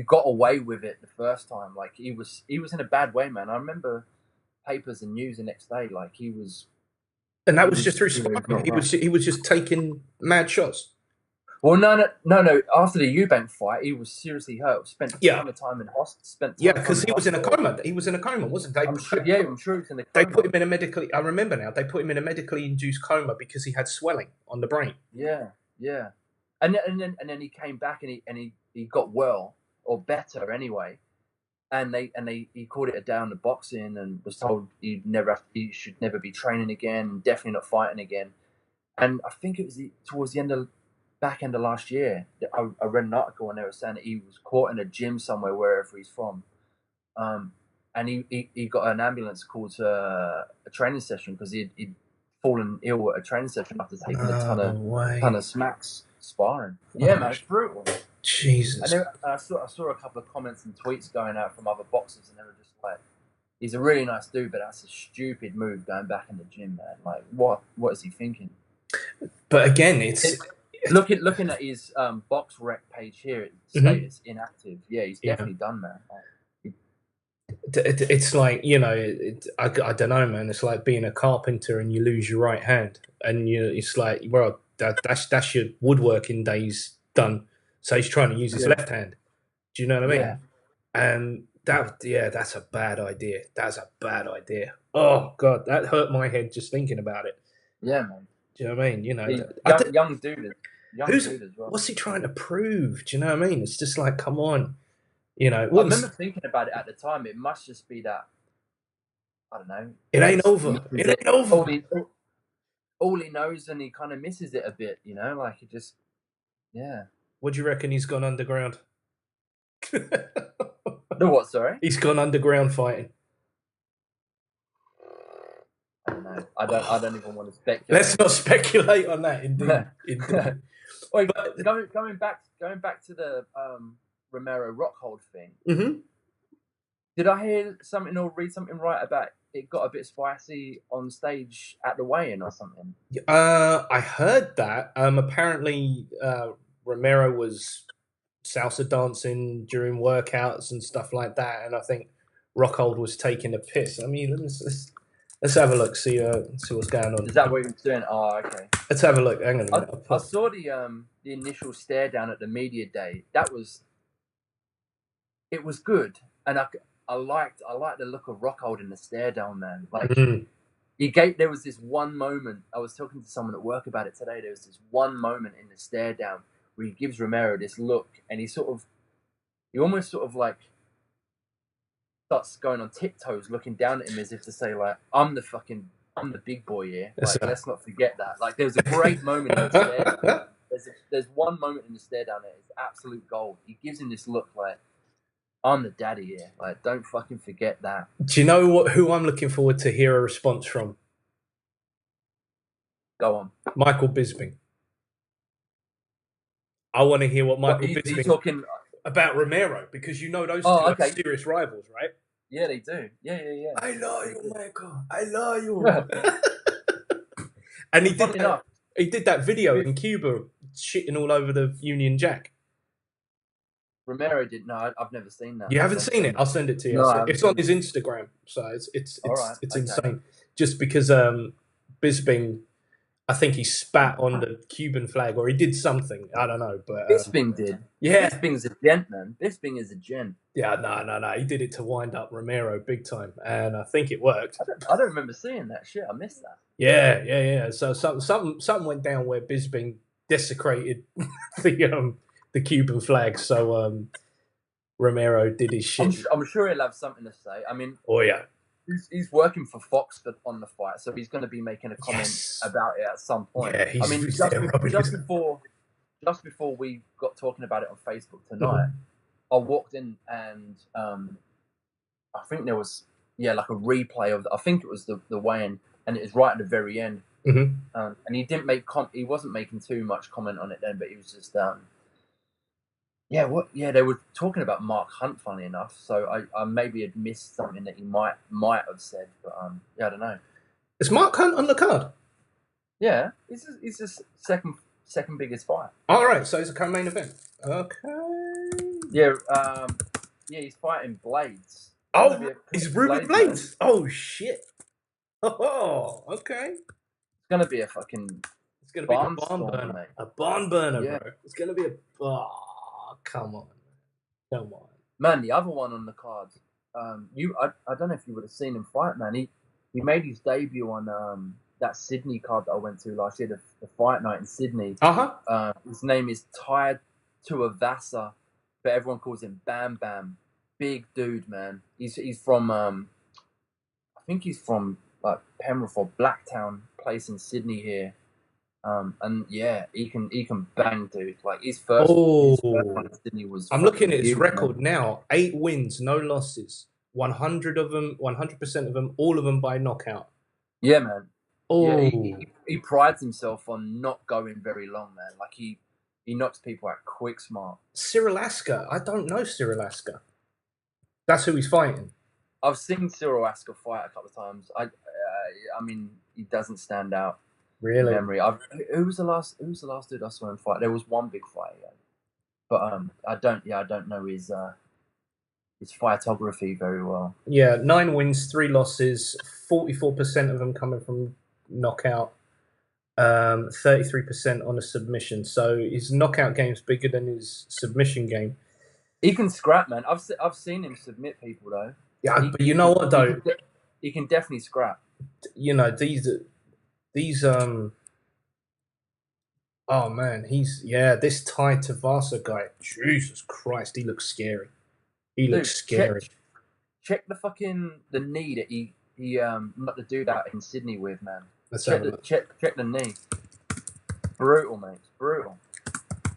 got away with it the first time." Like he was in a bad way, man. I remember papers and news the next day. Like he was. And that was just through he was sparring. not He was just taking mad shots. Well, no. After the Eubank fight, he was seriously hurt. Spent a ton of time in hospital. Yeah, because he was in a coma. He was in a coma, wasn't he? I'm sure he was in a coma. They put him in a medically. I remember now. They put him in a medically induced coma because he had swelling on the brain. Yeah, and then he came back and he got well or better anyway, and he called it a day on the boxing and was told he should never be training again, definitely not fighting again, and I think it was towards the back end of last year. I read an article and they were saying that he was caught in a gym somewhere wherever he's from, and he got an ambulance called to a training session because he'd fallen ill at a training session after taking a ton of smacks sparring. Yeah, man, it's brutal. Jesus. And I saw a couple of comments and tweets going out from other boxers, and they were just like, "He's a really nice dude, but that's a stupid move going back in the gym, man. Like, what is he thinking?" But again, it's looking at his box rec page here. It status inactive. Yeah, he's definitely done, man. It's like, you know, I don't know, man. It's like being a carpenter and you lose your right hand, and it's like, well, that's your woodworking days done. So he's trying to use his left hand. Do you know what I mean? Yeah. And that's a bad idea. That's a bad idea. Oh God, that hurt my head just thinking about it. Yeah, man. Do you know what I mean? You know, young dude as well. What's he trying to prove? Do you know what I mean? It's just like, come on. You know, I remember thinking about it at the time. It must just be that, I don't know. It ain't over. It ain't over. All he knows, and he kind of misses it a bit, you know? Like, he just, yeah. What do you reckon he's gone underground? The what, sorry? He's gone underground fighting. I don't know. I don't even want to speculate. Let's not speculate on that, indeed. Wait, going back to the Romero Rockhold thing. Mm-hmm. Did I hear something or read something right about it got a bit spicy on stage at the weigh-in or something? I heard that. Apparently, Romero was salsa dancing during workouts and stuff like that, and I think Rockhold was taking a piss. I mean, let's have a look, see what's going on. Is that what he was doing? Oh, okay. Let's have a look. Hang on a minute. I saw the initial stare down at the media day. It was good, and I liked the look of Rockhold in the stare down, man. Like there was this one moment. I was talking to someone at work about it today. There was this one moment in the stare down where he gives Romero this look, and he almost sort of like starts going on tiptoes, looking down at him as if to say, like, I'm the big boy here. Like, let's not forget that. Like, there's a great moment in the stare down. There's one moment in the stare down that is absolute gold. He gives him this look like, I'm the daddy here. Like, don't fucking forget that. Do you know who I'm looking forward to hear a response from? Go on. Michael Bisping. I want to hear what Michael Bisping talking about Romero, because you know those two are serious rivals, right? Yeah, they do. Yeah. I love They you, do. Michael. I love you. And Funny enough, he did that video in Cuba, shitting all over the Union Jack. Romero did. No, I've never seen that. You haven't Never seen seen it? that. I'll send it to you. No, I haven't It's on seen his it. Instagram, so All right. it's Okay. insane. Just because Bisping, I think he spat on the Cuban flag, or he did something. I don't know, but Bisping did. yeah, Bisping's a gent, man. Bisping is a gent. yeah, no. He did it to wind up Romero big time, and I think it worked. I don't remember seeing that shit. I missed that. Yeah. So something went down where Bisping desecrated the Cuban flag. So Romero did his shit. I'm sure he'll have something to say. I mean, Oh yeah, he's working for Fox on the fight, so he's going to be making a comment Yes. about it at some point. Yeah, he's I mean, rubbing just his- before we got talking about it on Facebook tonight, I walked in and I think there was like a replay of I think it was the weigh-in, and it was right at the very end. Mhm. And he didn't he wasn't making too much comment on it then, but he was just they were talking about Mark Hunt, funny enough. So I maybe had missed something that he might have said, but I don't know. Is Mark Hunt on the card? Yeah, it's his second biggest fight. All right, so it's a co-main event. Okay. Yeah, he's fighting Blades. Oh, he's Ruben Blades. Man. Oh shit. Oh, okay. It's gonna be a fucking. It's gonna be a barn storm, burner. mate. A barn burner, Yeah. bro. It's gonna be a. Oh, come on, Man, the other one on the card. I don't know if you would have seen him fight, man. He made his debut on that Sydney card that I went to last year, the fight night in Sydney. His name is Tai Tuivasa, but everyone calls him Bam Bam. Big dude, man. He's from I think he's from like Penrith or Blacktown place in Sydney here. And yeah, he can bang, dude. Like his first one in Sydney was. I'm looking at his record man. now: 8 wins, no losses. 100% of them, all of them by knockout. Yeah, man. Oh, yeah, he prides himself on not going very long, man. Like he knocks people out quick, smart. Cyril Asker. I don't know Cyril Asker. That's who he's fighting. I've seen Cyril Asker fight a couple of times. I mean, he doesn't stand out. Really? Memory. Who was the last dude I saw him fight? There was one big fight, but I don't know his fightography very well. Yeah, 9 wins, 3 losses, 44% of them coming from knockout, 33% on a submission. So his knockout game's bigger than his submission game. He can scrap, man. I've seen him submit people though. Yeah, but you know what though? He can definitely scrap. You know these. Oh man, this Tai Tuivasa guy. Jesus Christ, he looks scary. He looks scary. Check the knee that he knocked the dude out in Sydney with, man. Check the knee. Brutal, mate. Brutal.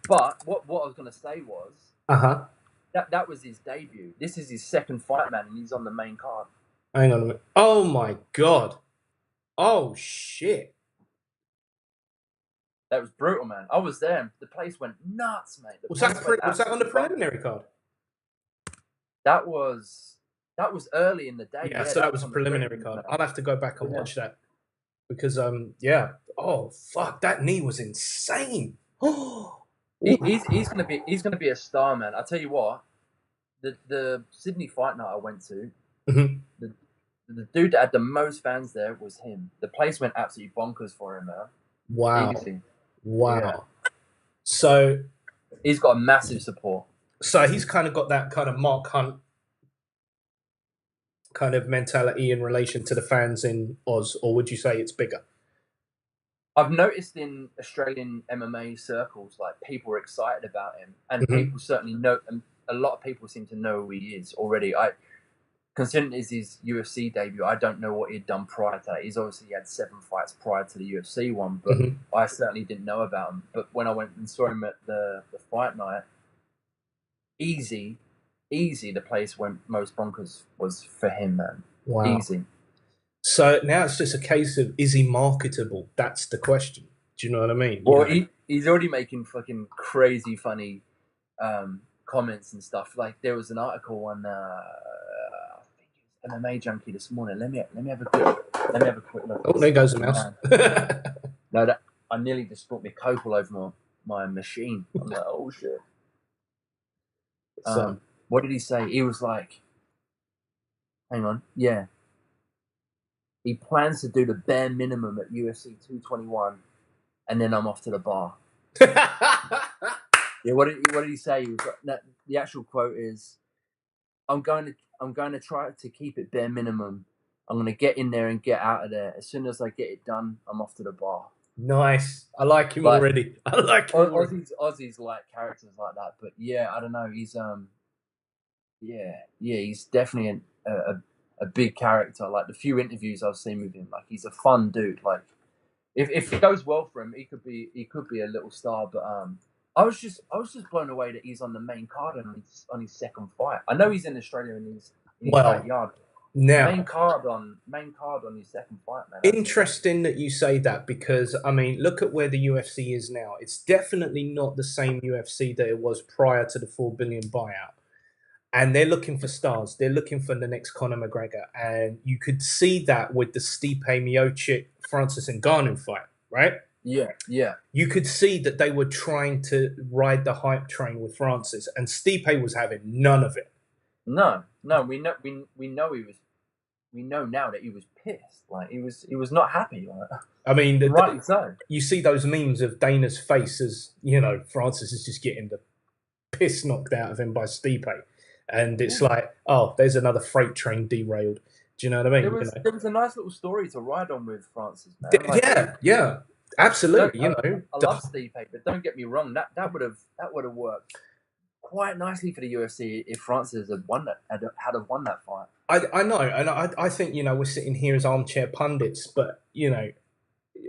But what I was gonna say was that was his debut. This is his second fight, man, and he's on the main card. Hang on a minute. Oh my god. Oh shit. That was brutal, man. I was there. The place went nuts, mate. Was that on the preliminary card? That was early in the day. Yeah, so that was a preliminary card. I'll have to go back and watch that because oh fuck, that knee was insane. He's gonna be a star, man. I tell you what, the Sydney fight night I went to, the dude that had the most fans there was him. The place went absolutely bonkers for him, man. Wow. Easy. Wow. Yeah. So he's got a massive support. So he's kind of got that kind of Mark Hunt kind of mentality in relation to the fans in Oz, or would you say it's bigger? I've noticed in Australian MMA circles, like people are excited about him, and people certainly know, and a lot of people seem to know who he is already. Considering it's his UFC debut, I don't know what he'd done prior to that. He's obviously had 7 fights prior to the UFC one, but I certainly didn't know about him. But when I went and saw him at the fight night, easy, the place went most bonkers was for him, man. Wow. Easy. So now it's just a case of, is he marketable? That's the question. Do you know what I mean? Well, he's already making fucking crazy funny comments and stuff. Like there was an article on, I think it MMA Junkie this morning. Let me have a quick look. Oh, there goes the mouse. No, that I nearly just spilled my Coke all over my machine. I'm like, oh shit. So, What did he say? He was like, hang on, yeah. He plans to do the bare minimum at UFC 221, and then I'm off to the bar. Yeah, what did he say? He was like, the actual quote is, I'm going to try to keep it bare minimum. I'm going to get in there and get out of there. As soon as I get it done, I'm off to the bar. nice. I like him already. I like him already. Aussies like characters like that, but yeah, I don't know. He's he's definitely a big character. Like the few interviews I've seen with him, like he's a fun dude. Like if it goes well for him, he could be a little star. But I was just blown away that he's on the main card on his second fight. I know he's in Australia in his backyard. Now, main card on his second fight, man. Interesting that you say that, because I mean, look at where the UFC is now. It's definitely not the same UFC that it was prior to the $4 billion buyout. And they're looking for stars. They're looking for the next Conor McGregor, and you could see that with the Stipe Miocic, Francis Ngannou fight, right? Yeah. You could see that they were trying to ride the hype train with Francis, and Stipe was having none of it. No, we know he was. We know now that he was pissed. Like he was not happy. Like, I mean, rightly so. You see those memes of Dana's face as, you know, Francis is just getting the piss knocked out of him by Stipe, and it's like, oh, there's another freight train derailed. Do you know what I mean? There was a nice little story to ride on with Francis, man. Like, yeah, absolutely. I love Stipe, but don't get me wrong. That would have worked quite nicely for the UFC if Francis had won that fight. I know, and I think, you know, we're sitting here as armchair pundits, but, you know,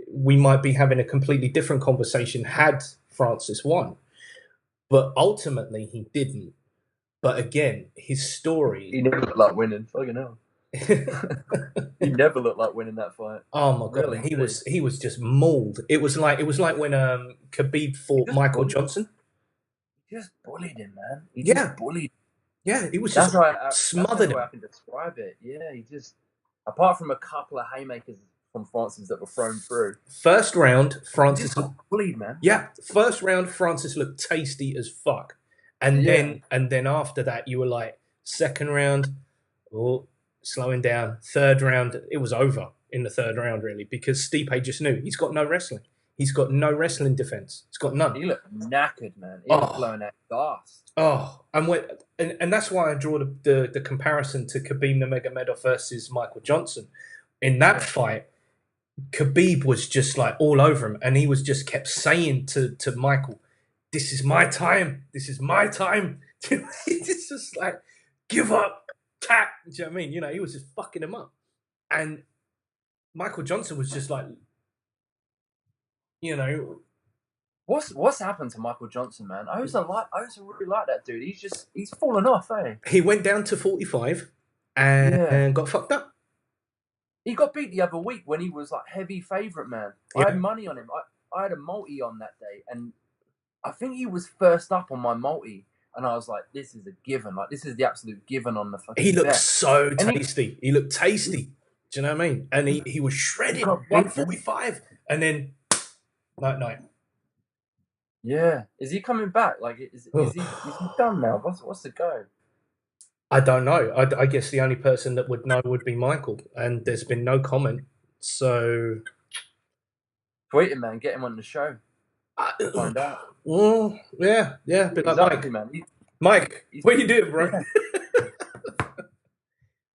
we might be having a completely different conversation had Francis won. But ultimately, he didn't. But again, his story... He never looked like winning. Fucking hell. He never looked like winning that fight. Oh my god, really, he was just mauled. It was like when Khabib fought Michael Johnson. He just bullied him, man. He just bullied. Yeah, he was just smothered. That's how I can describe it. Yeah, he just, apart from a couple of haymakers from Francis that were thrown through. First round, Francis bullied, man. Yeah, first round, Francis looked tasty as fuck, and then after that, you were like, second round, oh, slowing down. Third round, it was over in the third round, really, because Stipe just knew he's got no wrestling. He's got no wrestling defense. He's got none. He looked knackered, man. He was blowing out gas. Oh, and that's why I draw the comparison to Khabib Nurmagomedov versus Michael Johnson. In that fight, Khabib was just like all over him, and he was just kept saying to Michael, "This is my time. This is my time." It's just like, give up, tap. Do you know what I mean? You know, he was just fucking him up, and Michael Johnson was just like, you know, what's happened to Michael Johnson, man? I used to really like that dude. He's fallen off, eh? He went down to 45 and got fucked up. He got beat the other week when he was like heavy favourite, man. Yeah. I had money on him. I had a multi on that day, and I think he was first up on my multi, and I was like, this is a given. Like, this is the absolute given on the fucking He looked bet. So tasty. He looked tasty. Do you know what I mean? And he was shredded. 145. And then, night. Yeah. Is he coming back? Like, is he done now? What's the go? I don't know. I guess the only person that would know would be Michael, and there's been no comment. So, tweet him, man. Get him on the show. Find out. Well, yeah. But like Mike, man. Mike, what are you doing, bro?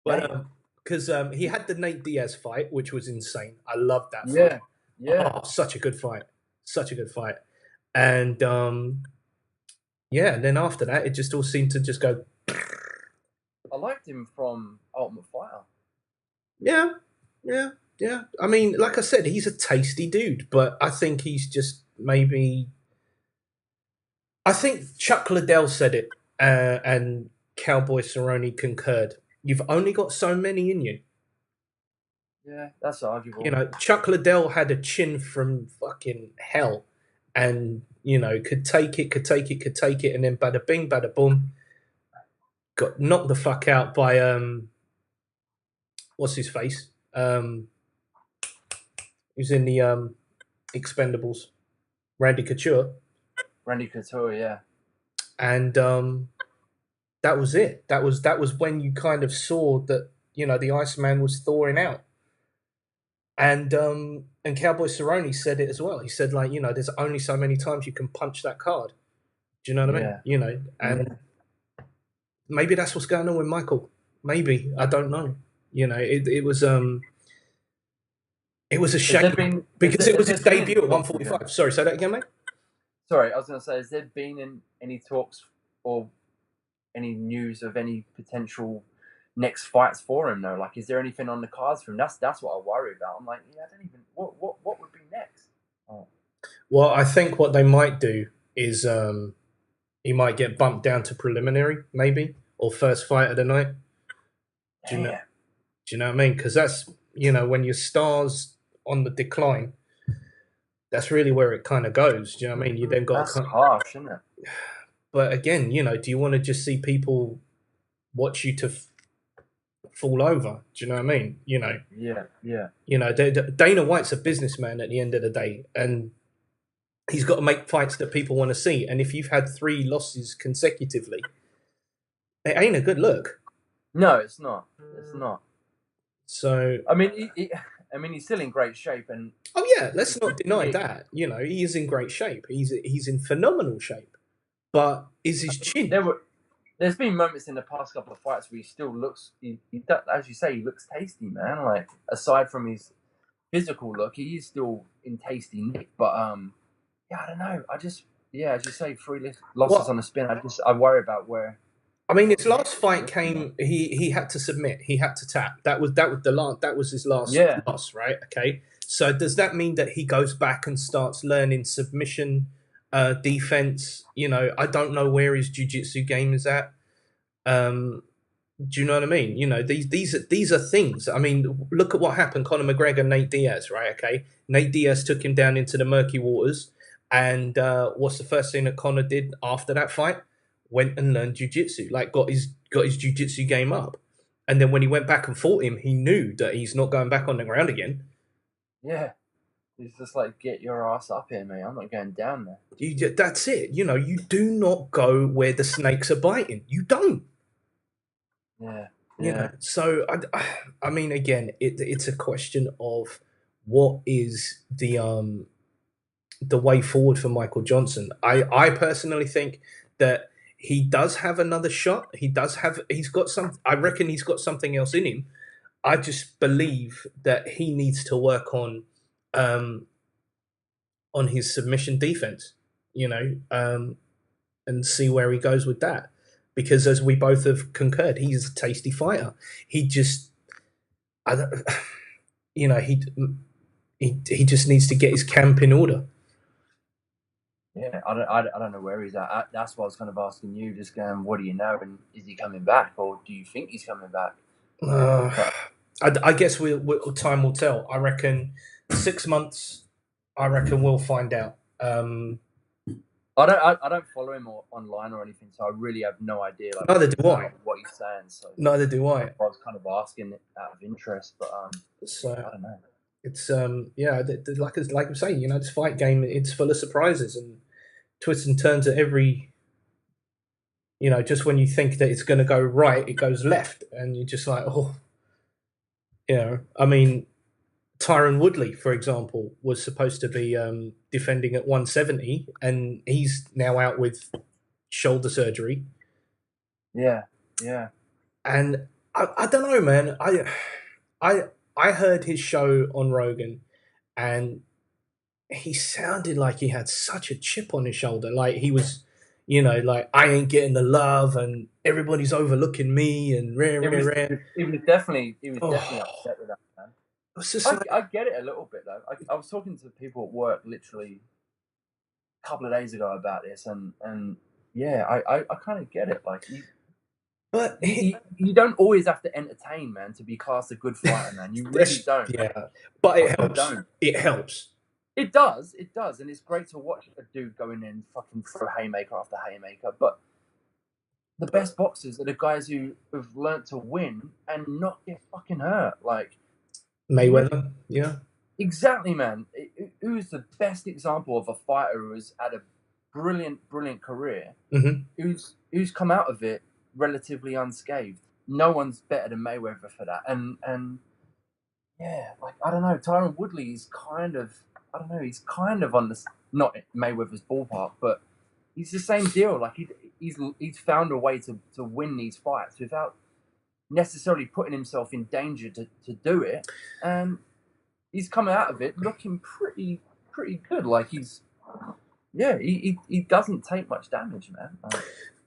But because he had the Nate Diaz fight, which was insane. I loved that fight. Yeah. Oh, such a good fight. And and then after that, it just all seemed to just go. I liked him from Ultimate Fighter. Yeah. I mean, like I said, he's a tasty dude, but I think he's just maybe. I think Chuck Liddell said it, and Cowboy Cerrone concurred. You've only got so many in you. Yeah, that's arguable. You know, Chuck Liddell had a chin from fucking hell, and you know, could take it, and then bada bing, bada boom. Got knocked the fuck out by what's his face? He's in the Expendables, Randy Couture, Randy Couture, yeah. and that was it. That was when you kind of saw that the Iceman was thawing out. And Cowboy Cerrone said it as well. He said, like, there's only so many times you can punch that card. Do you know what I mean? And maybe that's what's going on with Michael. Maybe, I don't know. It was a shame because it was his debut at 145. Sorry, say that again, mate. Sorry, I was going to say, has there been any talks or any news of any potential next fights for him though? Like, is there anything on the cards for him? That's what I worry about. I'm like, I don't even what would be next? Oh. Well, I think what they might do is he might get bumped down to preliminary, maybe, or first fight of the night. Do you know what I mean? Because that's when your star's on the decline, that's really where it kind of goes. Do you know what I mean? You then got that's harsh, isn't it? But again, do you want to just see people watch you to fall over? Do you know what I mean? Yeah. Dana White's a businessman at the end of the day, and he's got to make fights that people want to see. And if you've had 3 losses consecutively, it ain't a good look. No, it's not. It's not. So I mean, he's still in great shape, and let's not deny that. He is in great shape. He's in phenomenal shape. But is his chin? There's been moments in the past couple of fights where he still looks, as you say, he looks tasty, man. Like, aside from his physical look, he is still in tasty nick. But I don't know. I just, as you say, 3 losses on the spin. I worry about where. I mean, his last fight came. He had to submit. He had to tap. That was his last loss, right? Okay. So does that mean that he goes back and starts learning submission? Defense, I don't know where his jiu-jitsu game is at. Do you know what I mean? These are things. I mean, look at what happened. Conor McGregor, Nate Diaz, right? Okay, Nate Diaz took him down into the murky waters, and what's the first thing that Conor did after that fight? Went and learned jiu-jitsu, like got his jiu-jitsu game up, and then when he went back and fought him, he knew that he's not going back on the ground again. Yeah. He's just like, get your ass up here, mate. I'm not going down there. That's it. You do not go where the snakes are biting. You don't. Yeah. So, I mean, again, it's a question of what is the way forward for Michael Johnson. I personally think that he does have another shot. He's got some. I reckon he's got something else in him. I just believe that he needs to work on his submission defense, and see where he goes with that. Because as we both have concurred, he's a tasty fighter. He just, he just needs to get his camp in order. Yeah, I don't know where he's at. That's what I was kind of asking you, just going, what do you know, and is he coming back, or do you think he's coming back? I guess time will tell. I reckon 6 months. I reckon we'll find out. I don't follow him online or anything, so I really have no idea. Like, neither do I. What he's saying. So neither do I. I was kind of asking it out of interest, but so I don't know. It's like I'm saying, this fight game, it's full of surprises and twists and turns at every. Just when you think that it's going to go right, it goes left, and you're just like, oh. I mean, Tyron Woodley, for example, was supposed to be defending at 170, and he's now out with shoulder surgery. Yeah. And I don't know, man. I heard his show on Rogan, and he sounded like he had such a chip on his shoulder. Like he was, like, I ain't getting the love, and everybody's overlooking me, and rare. He was definitely upset with that, man. I get it a little bit though. I was talking to people at work literally a couple of days ago about this, and I kind of get it. Like, you don't always have to entertain, man, to be classed a good fighter, man. You really don't. Yeah, but it helps. It helps. It does, and it's great to watch a dude go in and fucking throw haymaker after haymaker. But the best boxers are the guys who have learnt to win and not get fucking hurt. Like Mayweather, yeah. exactly, man. Who's the best example of a fighter who has had a brilliant career? Mm-hmm. Who's come out of it relatively unscathed? No one's better than Mayweather for that. And yeah, like I don't know, Tyron Woodley is kind of he's kind of on the not Mayweather's ballpark, but he's the same deal. Like he's found a way to win these fights without necessarily putting himself in danger to do it, and he's come out of it looking pretty good. Like he doesn't take much damage, man.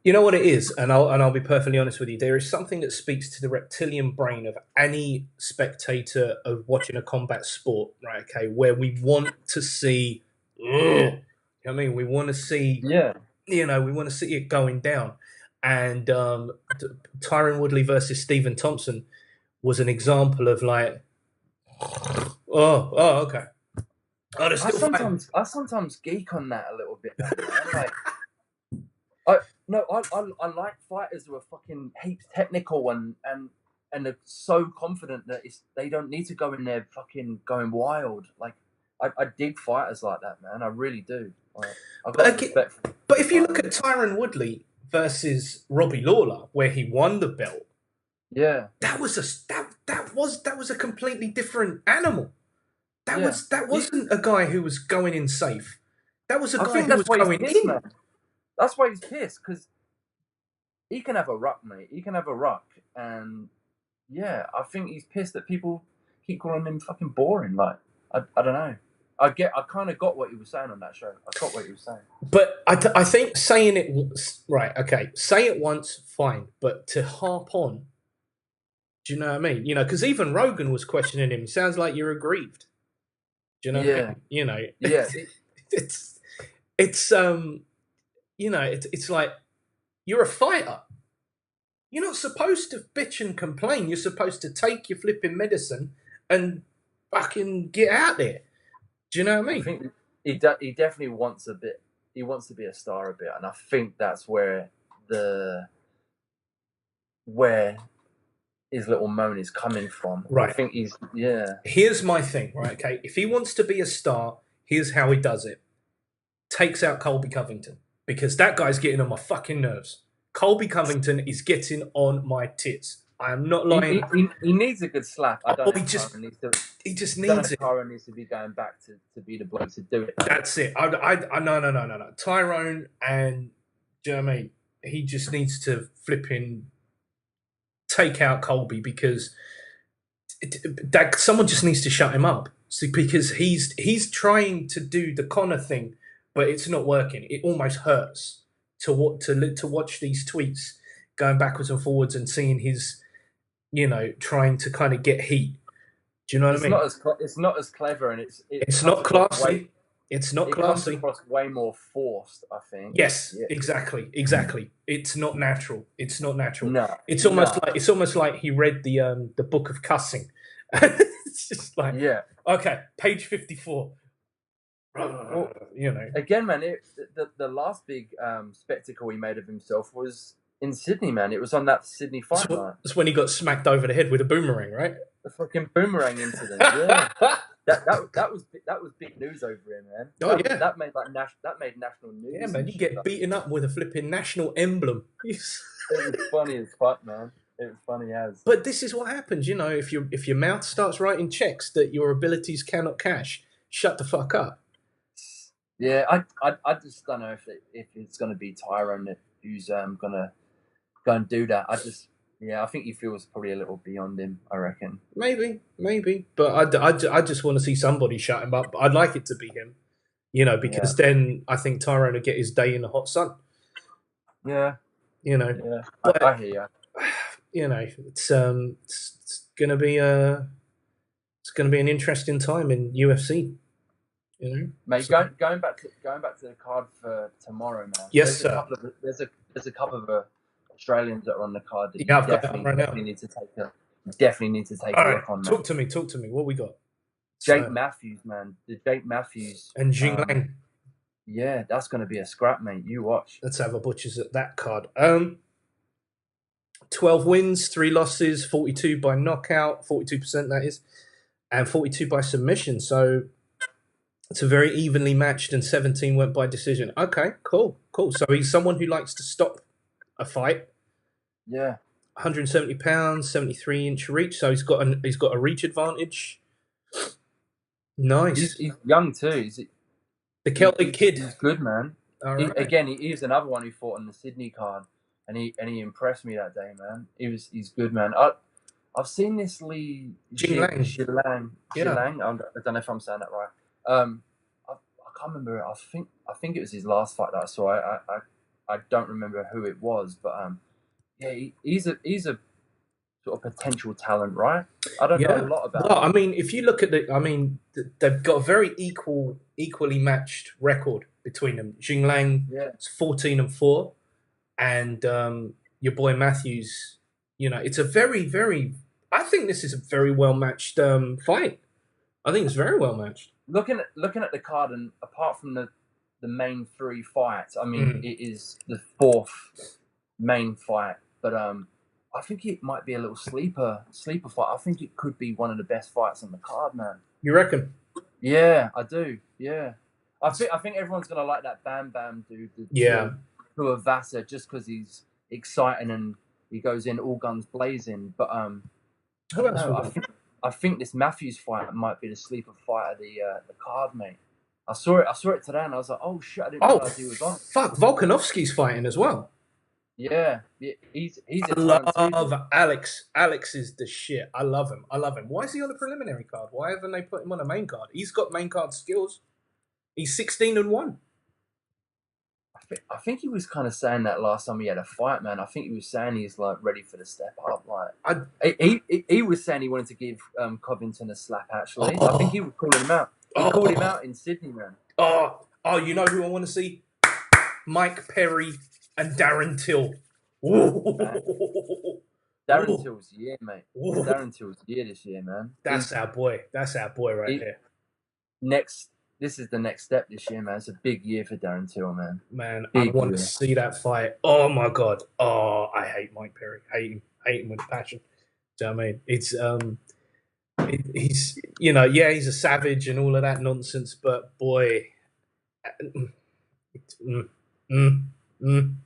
You know what it is, and I'll be perfectly honest with you. There is something that speaks to the reptilian brain of any spectator of watching a combat sport, right? Okay, where we want to see, I mean, we want to see, we want to see it going down. And Tyron Woodley versus Stephen Thompson was an example of like, okay. Oh, I sometimes geek on that a little bit, man. Like, I like fighters who are fucking heaps technical and are so confident that they don't need to go in there fucking going wild. Like, I dig fighters like that, man. I really do. Like, I've got respect for but if you look at Tyron Woodley versus Robbie Lawler, where he won the belt, that was a completely different animal. That wasn't a guy who was going in safe. That was a guy who was going in. Man. That's why he's pissed, because he can have a ruck, mate. He can have a ruck, and yeah, I think he's pissed that people keep calling him fucking boring. Like, I don't know. I kind of got what he was saying on that show. I got what he was saying. But I think saying it right, okay, say it once, fine, but to harp on, do you know what I mean? You know, because even Rogan was questioning him. Sounds like you're aggrieved. Do you know? Yeah. What I mean? You know. Yeah. it's you know, it's like you're a fighter. You're not supposed to bitch and complain. You're supposed to take your flipping medicine and fucking get out there. Do you know what I mean? I think he definitely wants a bit. He wants to be a star a bit, and I think that's where his little moan is coming from. Right. I think Here's my thing, right? Okay, if he wants to be a star, here's how he does it: takes out Colby Covington, because that guy's getting on my fucking nerves. Colby Covington is getting on my tits. I am not lying. He needs a good slap. I don't he just needs it. Tyron needs to be going back to be the bloke to do it. That's it. No. Tyrone, and do you know what I mean? He just needs to flipping take out Colby, because someone just needs to shut him up. See, because he's trying to do the Connor thing, but it's not working. It almost hurts to watch these tweets going backwards and forwards and seeing his, you know, trying to kind of get heat. Do you know what I mean? It's not as clever, and it's not classy. It's not classy. It comes across way more forced, I think. Yes, yeah. Exactly. It's not natural. No, it's almost like he read the book of cussing. It's just like, okay, page 54. Well, you know, again, man, the last big spectacle he made of himself was in Sydney, man. It was on that Sydney fight night. That's when he got smacked over the head with a boomerang, right? The fucking boomerang incident. Yeah. That was big news over here, man. That made national news. Yeah, man, you get beaten up with a flipping national emblem. It was funny as fuck, man. It was funny as. But this is what happens, you know, if your mouth starts writing checks that your abilities cannot cash, shut the fuck up. Yeah, I just don't know if it's going to be Tyrone who's going to go and do that. I think he feels probably a little beyond him, I reckon. Maybe. But I just want to see somebody shut him up. I'd like it to be him, you know, because then I think Tyrone will get his day in the hot sun. Yeah. You know. Yeah, but, I hear you. You know, it's going to be an interesting time in UFC. You know, mate. Going back to the card for tomorrow, man. Yes, sir. There's a couple of Australians that are on the card that definitely need to take a look on. Talk to me. What we got? Jake Matthews, man. The Jake Matthews and Jing Lang. Yeah, that's going to be a scrap, mate. You watch. Let's have a butchers at that card. 12 wins, 3 losses, 42 by knockout, 42% that is, and 42 by submission. So it's a very evenly matched, and 17 went by decision. Okay, cool. So he's someone who likes to stop a fight. Yeah. 170 pounds, 73-inch reach. So he's got a reach advantage. Nice. He's young too. The Celtic kid. He's good, man. All right. He was another one who fought on the Sydney card, and he impressed me that day, man. He's good, man. I've seen this Lee Jilang. Yeah. I don't know if I'm saying that right. I can't remember. I think it was his last fight that I saw. I don't remember who it was, but yeah, he's a sort of potential talent, right? I don't know a lot about. Well, I mean, if you look at they've got a very equally matched record between them. Jinglang, it's 14-4, and your boy Matthews. It's a very, very. I think this is a very well matched fight. I think it's very well matched. Looking at the card, and apart from the main 3 fights, I mean, it is the 4th main fight, but I think it might be a little sleeper fight. I think it could be one of the best fights on the card, man. You reckon? Yeah, I do. Yeah, I think everyone's gonna like that Bam Bam dude. Tuivasa, just because he's exciting and he goes in all guns blazing. But I think this Matthews fight might be the sleeper fight of the card, mate. I saw it today, and I was like, oh shit, I didn't realize he was on. Fuck, Volkanovski's fighting as well. Yeah, he's a love Alex. Alex is the shit. I love him. Why is he on the preliminary card? Why haven't they put him on a main card? He's got main card skills. He's 16-1. I think he was kind of saying that last time he had a fight, man. I think he was saying he's like ready for the step up. Like he was saying he wanted to give Covington a slap. Actually, I think he was calling him out. He called him out in Sydney, man. Oh, you know who I want to see? Mike Perry and Darren Till. Darren Till's year, mate. Darren Till's year this year, man. That's our boy. That's our boy right here. This is the next step this year, man. It's a big year for Darren Till, man. Man, I want to see that fight. Oh my god. Oh, I hate Mike Perry. Hate him with passion. Do you know what I mean? It's he's he's a savage and all of that nonsense, but boy,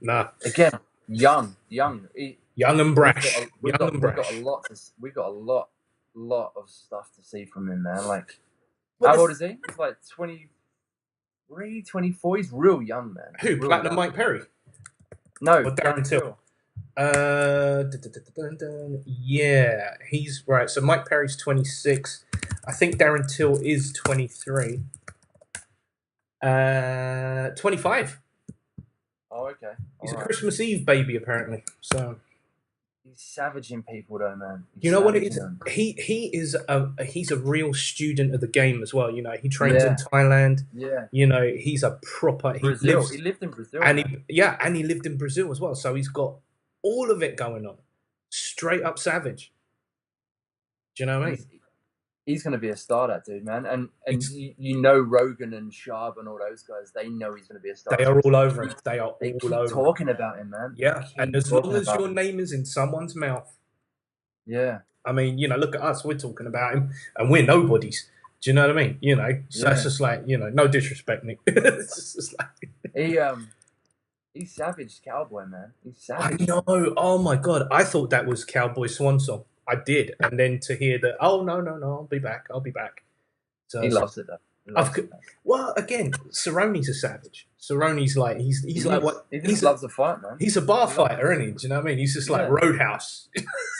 nah. Again, young and brash. We got a lot of stuff to see from him, man. Like, how old is he? He's like 23, 24. He's real young, man. Who? Platinum Mike Perry? No, or Darren Till. Yeah, he's right. So Mike Perry's 26. I think Darren Till is 23. 25. Oh, okay. He's a Christmas Eve baby, apparently. So he's savaging people, though, man. You know what it is? He's a real student of the game as well. He trains in Thailand. Yeah. He's a proper. He lived in Brazil, and he lived in Brazil as well. So he's got all of it going on. Straight up savage. Do you know what I mean? He's going to be a star, that dude, man. And Rogan and Sharp and all those guys, they know he's going to be a star. They are all over him. They keep talking about him, man. Yeah, and as long as your name is in someone's mouth. Yeah. I mean, look at us. We're talking about him, and we're nobodies. Do you know what I mean? So it's just like, no disrespect, Nick. It's just like... He's savage cowboy, man. He's savage. I know. Oh, my God. I thought that was Cowboy Swan Song. I did, and then to hear that, no, I'll be back. So he loves it though. Well, again, Cerrone's a savage. Cerrone's like he's like what? He loves the fight, man. He's a bar fighter, isn't he? Do you know what I mean? He's just like Roadhouse.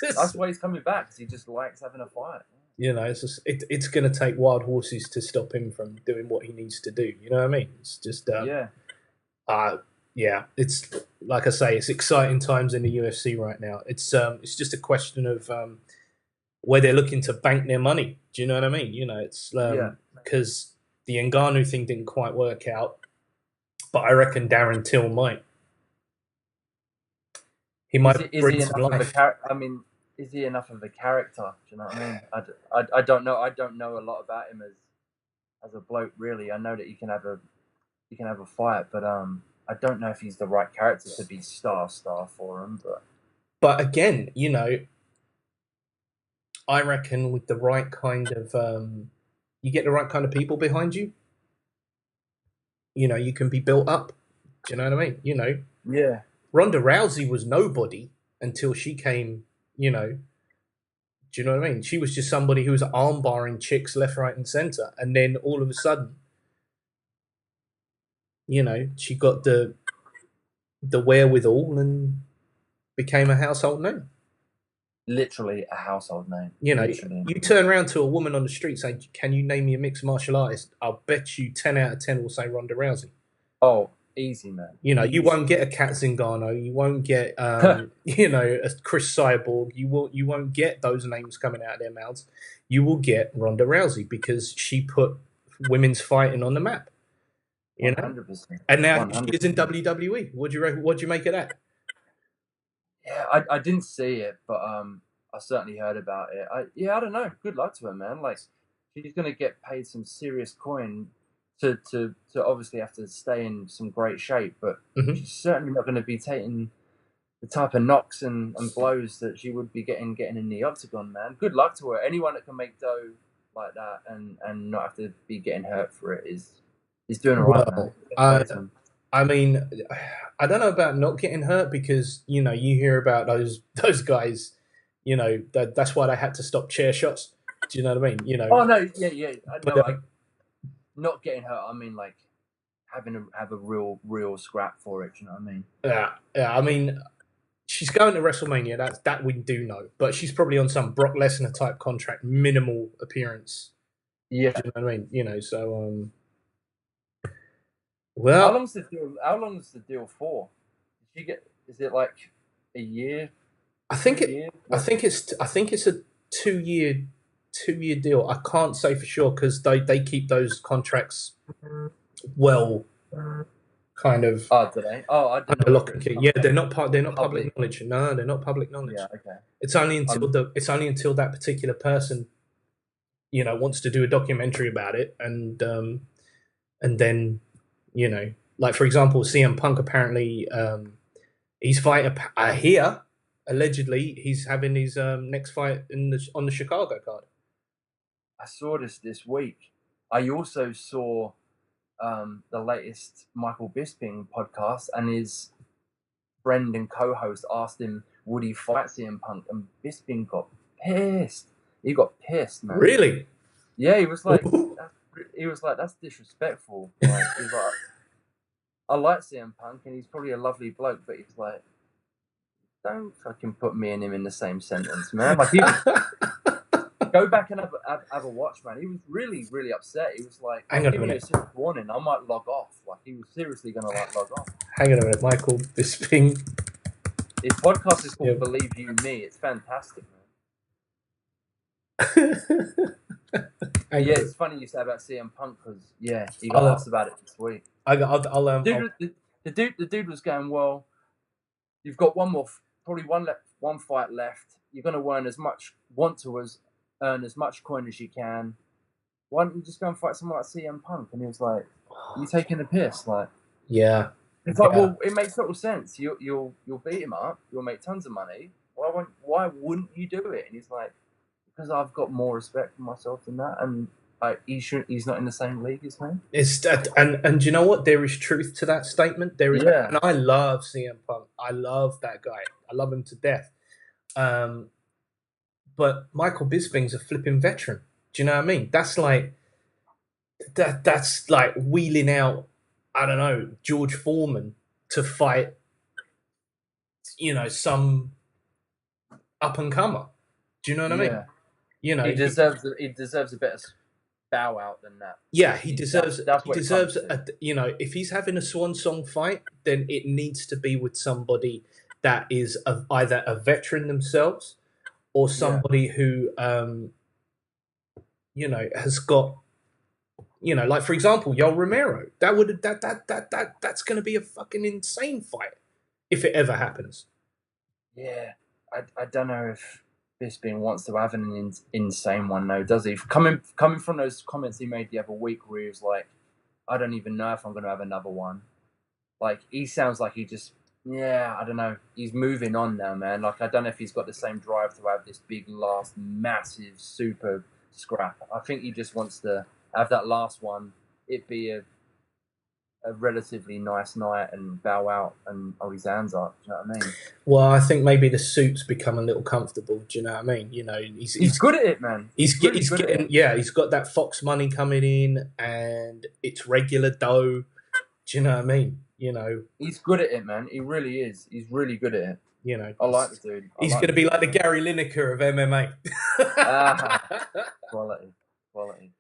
That's why he's coming back, because he just likes having a fight. It's just it's going to take wild horses to stop him from doing what he needs to do. You know what I mean? It's just it's like I say, it's exciting times in the UFC right now. It's just a question of where they're looking to bank their money. Do you know what I mean? It's because the Ngannou thing didn't quite work out, but I reckon Darren Till might. He might bring some life. Is he enough of a character? Do you know what I mean? I don't know. I don't know a lot about him as a bloke, really. I know that he can have a fight, but I don't know if he's the right character to be star for him, but But again, you know, I reckon with the right kind of, you get the right kind of people behind you, you know, you can be built up. Do you know what I mean? You know, Yeah. Ronda Rousey was nobody until she came, you know, do you know what I mean? She was just somebody who was armbarring chicks left, right, and center. And then all of a sudden, you know, she got the wherewithal and became a household name. Literally a household name. You know, Literally. you turn around to a woman on the street saying, "Can you name me a mixed martial artist?" I'll bet you 10 out of 10 will say Ronda Rousey. Oh, easy, man. You know, Easy. you won't get a Kat Zingano, you won't get you know, a Chris Cyborg, you won't get those names coming out of their mouths. You will get Ronda Rousey because she put women's fighting on the map. You know, 100%. and now 100%. she is in WWE. What do you make of that? Yeah, I didn't see it, but I certainly heard about it. I don't know. Good luck to her, man. Like, she's gonna get paid some serious coin to obviously have to stay in some great shape, but Mhm. she's certainly not going to be taking the type of knocks and blows that she would be getting in the octagon, man. Good luck to her. Anyone that can make dough like that and not have to be getting hurt for it is doing all right, man. Well, I mean, I don't know about not getting hurt because you know you hear about those guys. You know that's why they had to stop chair shots. Do you know what I mean? You know. Oh no, yeah. But, No, not getting hurt. I mean, like having to have a real scrap for it. Do you know what I mean? yeah. I mean, she's going to WrestleMania. That we do know, but she's probably on some Brock Lesnar type contract, minimal appearance. Yeah. Do you know what I mean? You know, so How well, long's the deal? How long is the deal for? Did she get? Is it like a year? I think 2 it. years? I think it's a 2 year deal. I can't say for sure because they keep those contracts well, kind of Oh, do they? Oh, I didn't under know lock whether and it's key. Yeah, they're not public public. knowledge. No, they're not public knowledge. Yeah, okay. It's only until that particular person, you know, wants to do a documentary about it, and then, you know, like for example, CM Punk apparently he's fighting. I hear allegedly he's having his next fight on the Chicago card. I saw this week. I also saw the latest Michael Bisping podcast, and his friend and co-host asked him, would he fight CM Punk? And Bisping got pissed. He got pissed, man. Really? Yeah, he was like, that's disrespectful. Like, he's like, I like CM Punk, and he's probably a lovely bloke, but he's like, don't fucking put me and him in the same sentence, man. Like, go back and have a watch, man. He was really, really upset. He was like, Hang I'm on a giving you a minute. serious warning. I might log off. Like, he was seriously going to log off. Hang on a minute, Michael Bisping. His podcast is called Yeah. Believe You Me. It's fantastic, man. Yeah, it's funny you say about CM Punk because he got asked about it this week. The dude was going, well, you've got probably one fight left. You're going to earn as much coin as you can. Why don't you just go and fight someone like CM Punk? And he was like, "You taking the piss?" Like, Yeah. it's like, well, it makes total sense. You'll beat him up. You'll make tons of money. Why wouldn't you do it? And he's like, because I've got more respect for myself than that, and he's not in the same league as me. It's that, and do you know what? There is truth to that statement. There is, Yeah. and I love CM Punk. I love that guy. I love him to death. But Michael Bisping's a flipping veteran. Do you know what I mean? That's like that's like wheeling out, I don't know, George Foreman to fight, you know, some up and comer. Do you know what I mean? You know, he deserves a better bow out than that. Yeah, he deserves. That's he what deserves. You know, if he's having a swan song fight, then it needs to be with somebody that is either a veteran themselves or somebody who, you know, has got, you know, like for example, Yoel Romero. That's going to be a fucking insane fight if it ever happens. Yeah, I don't know if Bisping wants to have an insane one though, does he? Coming from those comments he made the other week, where he was like, "I don't even know if I'm going to have another one." Like, he sounds like he just Yeah, I don't know. He's moving on now, man. Like, I don't know if he's got the same drive to have this big, last, massive, super scrap. I think he just wants to have that last one. It be a relatively nice night and bow out and hold his hands up. Do you know what I mean? Well, I think maybe the suit's become a little comfortable. Do you know what I mean? You know, He's good at it, man. He's really he's good at getting it. yeah. He's got that Fox money coming in, and it's regular dough. Do you know what I mean? You know, He's good at it, man. He really is. He's really good at it. you know. I like the dude. He's going to be like the Gary Lineker of MMA. Quality, quality.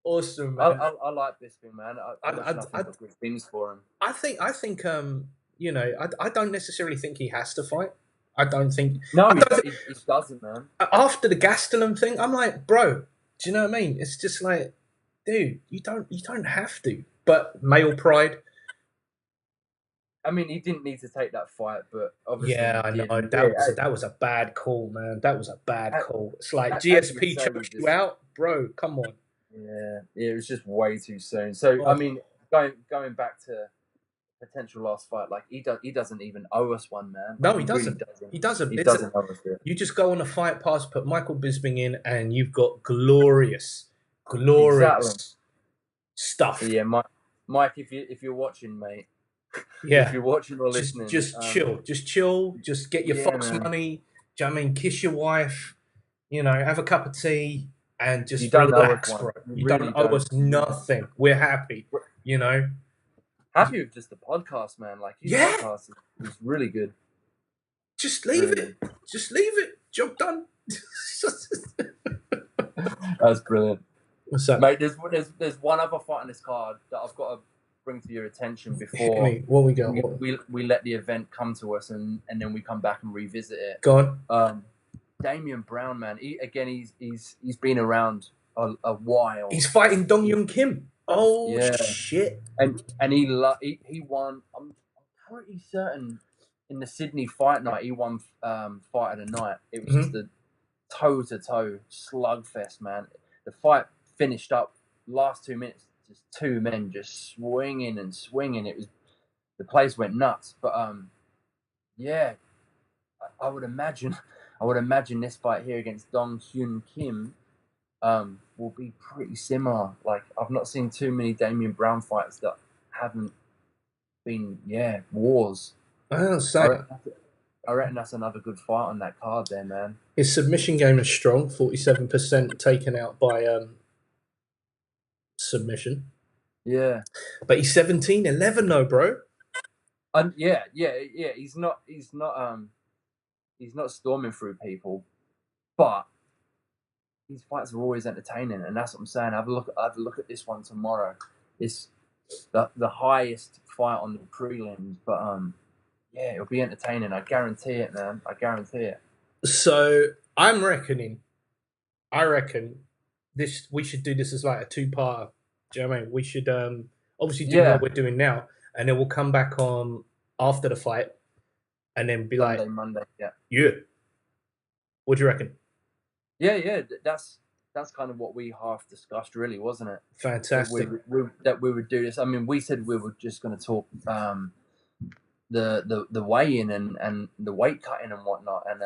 Awesome, man. I like this thing, man. I wish nothing but good things for him. I think, you know, I don't necessarily think he has to fight. I don't think. No, he doesn't, man. After the Gastelum thing, I'm like, bro, do you know what I mean? It's just like, dude, you don't have to. But male pride. I mean, he didn't need to take that fight, but obviously, yeah, I know that was a bad call, man. That was a bad call. It's like GSP choked you out, bro. Come on. Yeah, it was just way too soon. So I mean, going back to potential last fight, like he doesn't even owe us one, man. No, like, he doesn't. Really he doesn't. He doesn't owe us it. You just go on a fight pass, put Michael Bisping in, and you've got glorious stuff. Yeah, Mike, if you're watching, mate. Yeah. If you're watching or listening, just chill. Just get your Fox money. Do you know what I mean? Kiss your wife. You know, have a cup of tea and just relax, bro. You really don't owe us nothing. We're happy. You know, happy with just the podcast, man. Like his podcast is really good. Just leave it. Just leave it. Job done. That's brilliant. What's up, mate? There's one other fight on this card that I've got to bring to your attention before what we got. We let the event come to us and then we come back and revisit it. Go on. Damian Brown, man. He's been around a while. He's fighting Dong Young Kim. Oh yeah. Shit! And he won. I'm pretty certain in the Sydney fight night he won fight of the night. It was just a toe to toe slugfest, man. The fight finished up last 2 minutes. Just two men just swinging and swinging. It was the place went nuts. But yeah, I would imagine this fight here against Dong Hyun Kim will be pretty similar. Like I've not seen too many Damian Brown fights that haven't been wars. I reckon that's another good fight on that card there, man. His submission game is strong. 47% taken out by submission. Yeah, but he's 17-11 though, bro. Yeah. He's not storming through people, but his fights are always entertaining, and that's what I'm saying. Have a look at this one tomorrow. It's the highest fight on the prelims, but yeah, it'll be entertaining. I guarantee it, man. I guarantee it. So I reckon this we should do this as like a two-parter. Do you know what I mean? We should obviously do what we're doing now, and then we'll come back on after the fight, and then be Monday. Yeah. What do you reckon? Yeah. That's kind of what we half discussed, really, wasn't it? Fantastic. That we would do this. I mean, we said we were just going to talk the weigh-in and the weight cutting and whatnot, and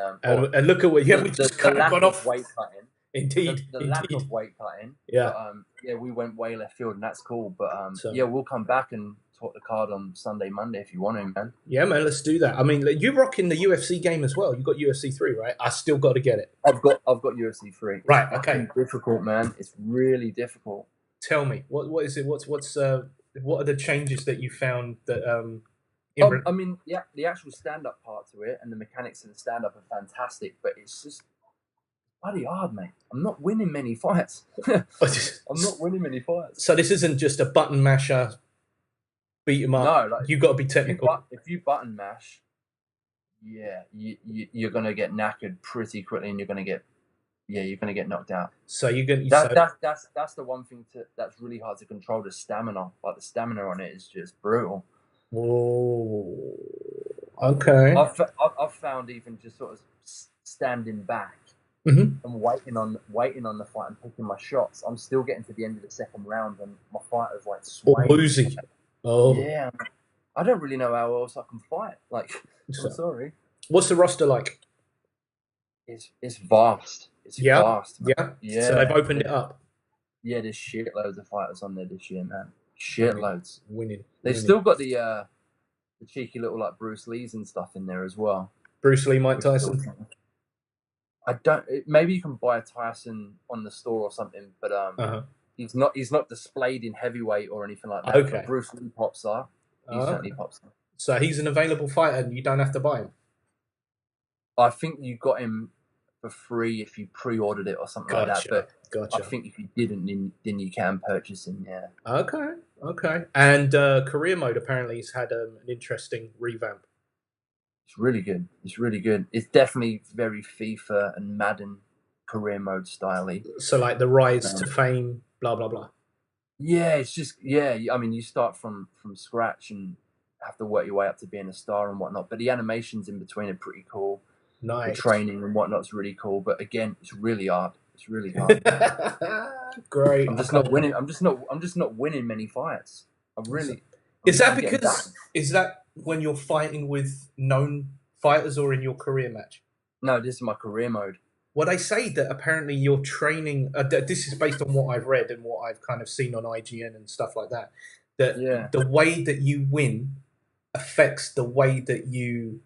look at what we just kind of got off weight cutting. Indeed, the lack of weight cutting. Yeah, but, we went way left field, and that's cool. But we'll come back and talk the card on Sunday, Monday if you want to, man. Yeah, man, let's do that. I mean, you're rocking the UFC game as well. You got UFC 3, right? I still got to get it. I've got UFC 3. Right. Okay. Difficult, man. It's really difficult. Tell me, what is it? What are the changes that you found that I mean, the actual stand-up part to it and the mechanics of the stand-up are fantastic, but it's just bloody hard, mate. I'm not winning many fights. So this isn't just a button masher, beat him up. No, you got to be technical. If you button mash, you're gonna get knackered pretty quickly, and you're gonna get knocked out. So you're gonna. That's the one thing that's really hard to control. The stamina, like the stamina on it, is just brutal. Oh, okay. I've found even just sort of standing back and waiting on the fight and picking my shots. I'm still getting to the end of the second round and my fighter's like swaying. Woozy. Oh, yeah. I don't really know how else I can fight. Like, So, I'm sorry. what's the roster like? It's vast. It's vast, man. Yeah. Yeah. So they've opened it up. Yeah, there's shitloads of fighters on there this year, man. Shitloads. Winning. They've still got the cheeky little like Bruce Lee's and stuff in there as well. Bruce Lee, Mike Tyson. Maybe you can buy a Tyson on the store or something, but he's not displayed in heavyweight or anything like that. Okay. But Bruce Lee pops are. He certainly pops are. So he's an available fighter and you don't have to buy him? I think you got him for free if you pre-ordered it or something like that. But Gotcha. I think if you didn't, then you can purchase him, yeah. Okay. And career mode apparently has had an interesting revamp. It's really good. It's definitely very FIFA and Madden career mode style-y. So like the rise to fame, blah, blah, blah. Yeah, it's just, I mean, you start from scratch and have to work your way up to being a star and whatnot. But the animations in between are pretty cool. Nice. The training and whatnot's really cool. But again, it's really hard. Great. I'm just not winning. I'm just not winning many fights. Is that when you're fighting with known fighters or in your career match? No, this is my career mode. Well, they say that apparently you're training. This is based on what I've read and what I've kind of seen on IGN and stuff like that. That the way that you win affects the way that you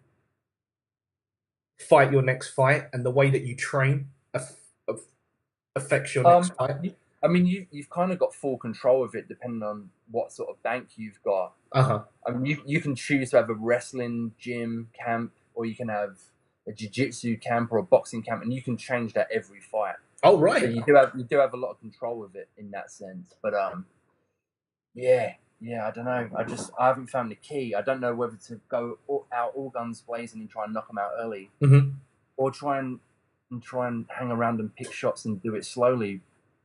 fight your next fight, and the way that you train affects your next fight. I mean, you've kind of got full control of it, depending on what sort of bank you've got. I mean, you can choose to have a wrestling gym camp, or you can have a jiu-jitsu camp or a boxing camp, and you can change that every fight. Oh, right. So you do have a lot of control of it in that sense. But yeah, I don't know. I haven't found the key. I don't know whether to go out all guns blazing and try and knock them out early, or try and hang around and pick shots and do it slowly.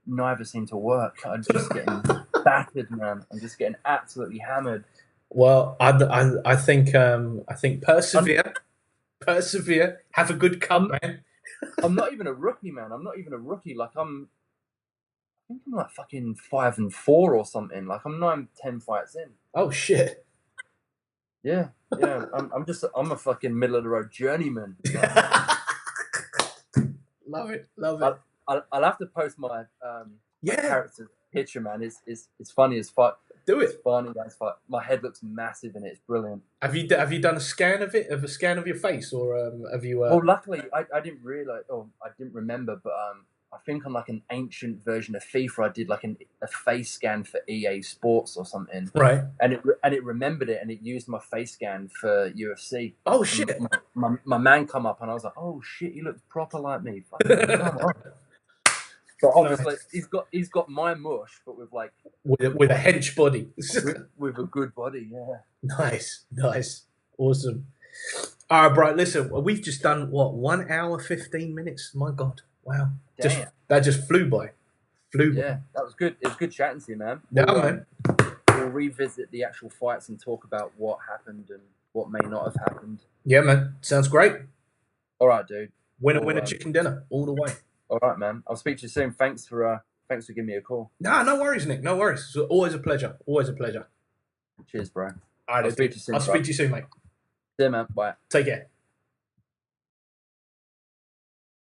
Neither seem to work. I'm just getting battered, man. I'm just getting absolutely hammered. Well, I think persevere. Have a good come, man. I'm not even a rookie, man. Like I think I'm like fucking 5-4 or something. Like I'm 9-10 fights in. Oh shit. Yeah. I'm a fucking middle of the road journeyman. Love it. I'll have to post my character's picture, man. It's funny as fuck. Do it. It's funny as fuck. My head looks massive in it. It's brilliant. Have you done a scan of it? A scan of your face, or have you? Well, luckily I didn't realize. Oh, I didn't remember, but I think on like an ancient version of FIFA, I did like a face scan for EA Sports or something. Right. And it remembered it, and it used my face scan for UFC. Oh shit! My man come up, and I was like, oh shit, he looks proper like me. Come on. But obviously, he's got my mush, but with like with a hench body, with a good body. Yeah. Nice, awesome. All right, bro. Listen, we've just done 1 hour 15 minutes. My God, wow! That just flew by. Yeah, that was good. It was good chatting to you, man. Man. We'll revisit the actual fights and talk about what happened and what may not have happened. Yeah, man. Sounds great. All right, dude. Winner, chicken dinner, all the way. All right, man. I'll speak to you soon. Thanks for giving me a call. No worries, Nick. No worries. It's always a pleasure. Cheers, bro. All right, I'll speak to you soon, mate. See you, man. Bye. Take care.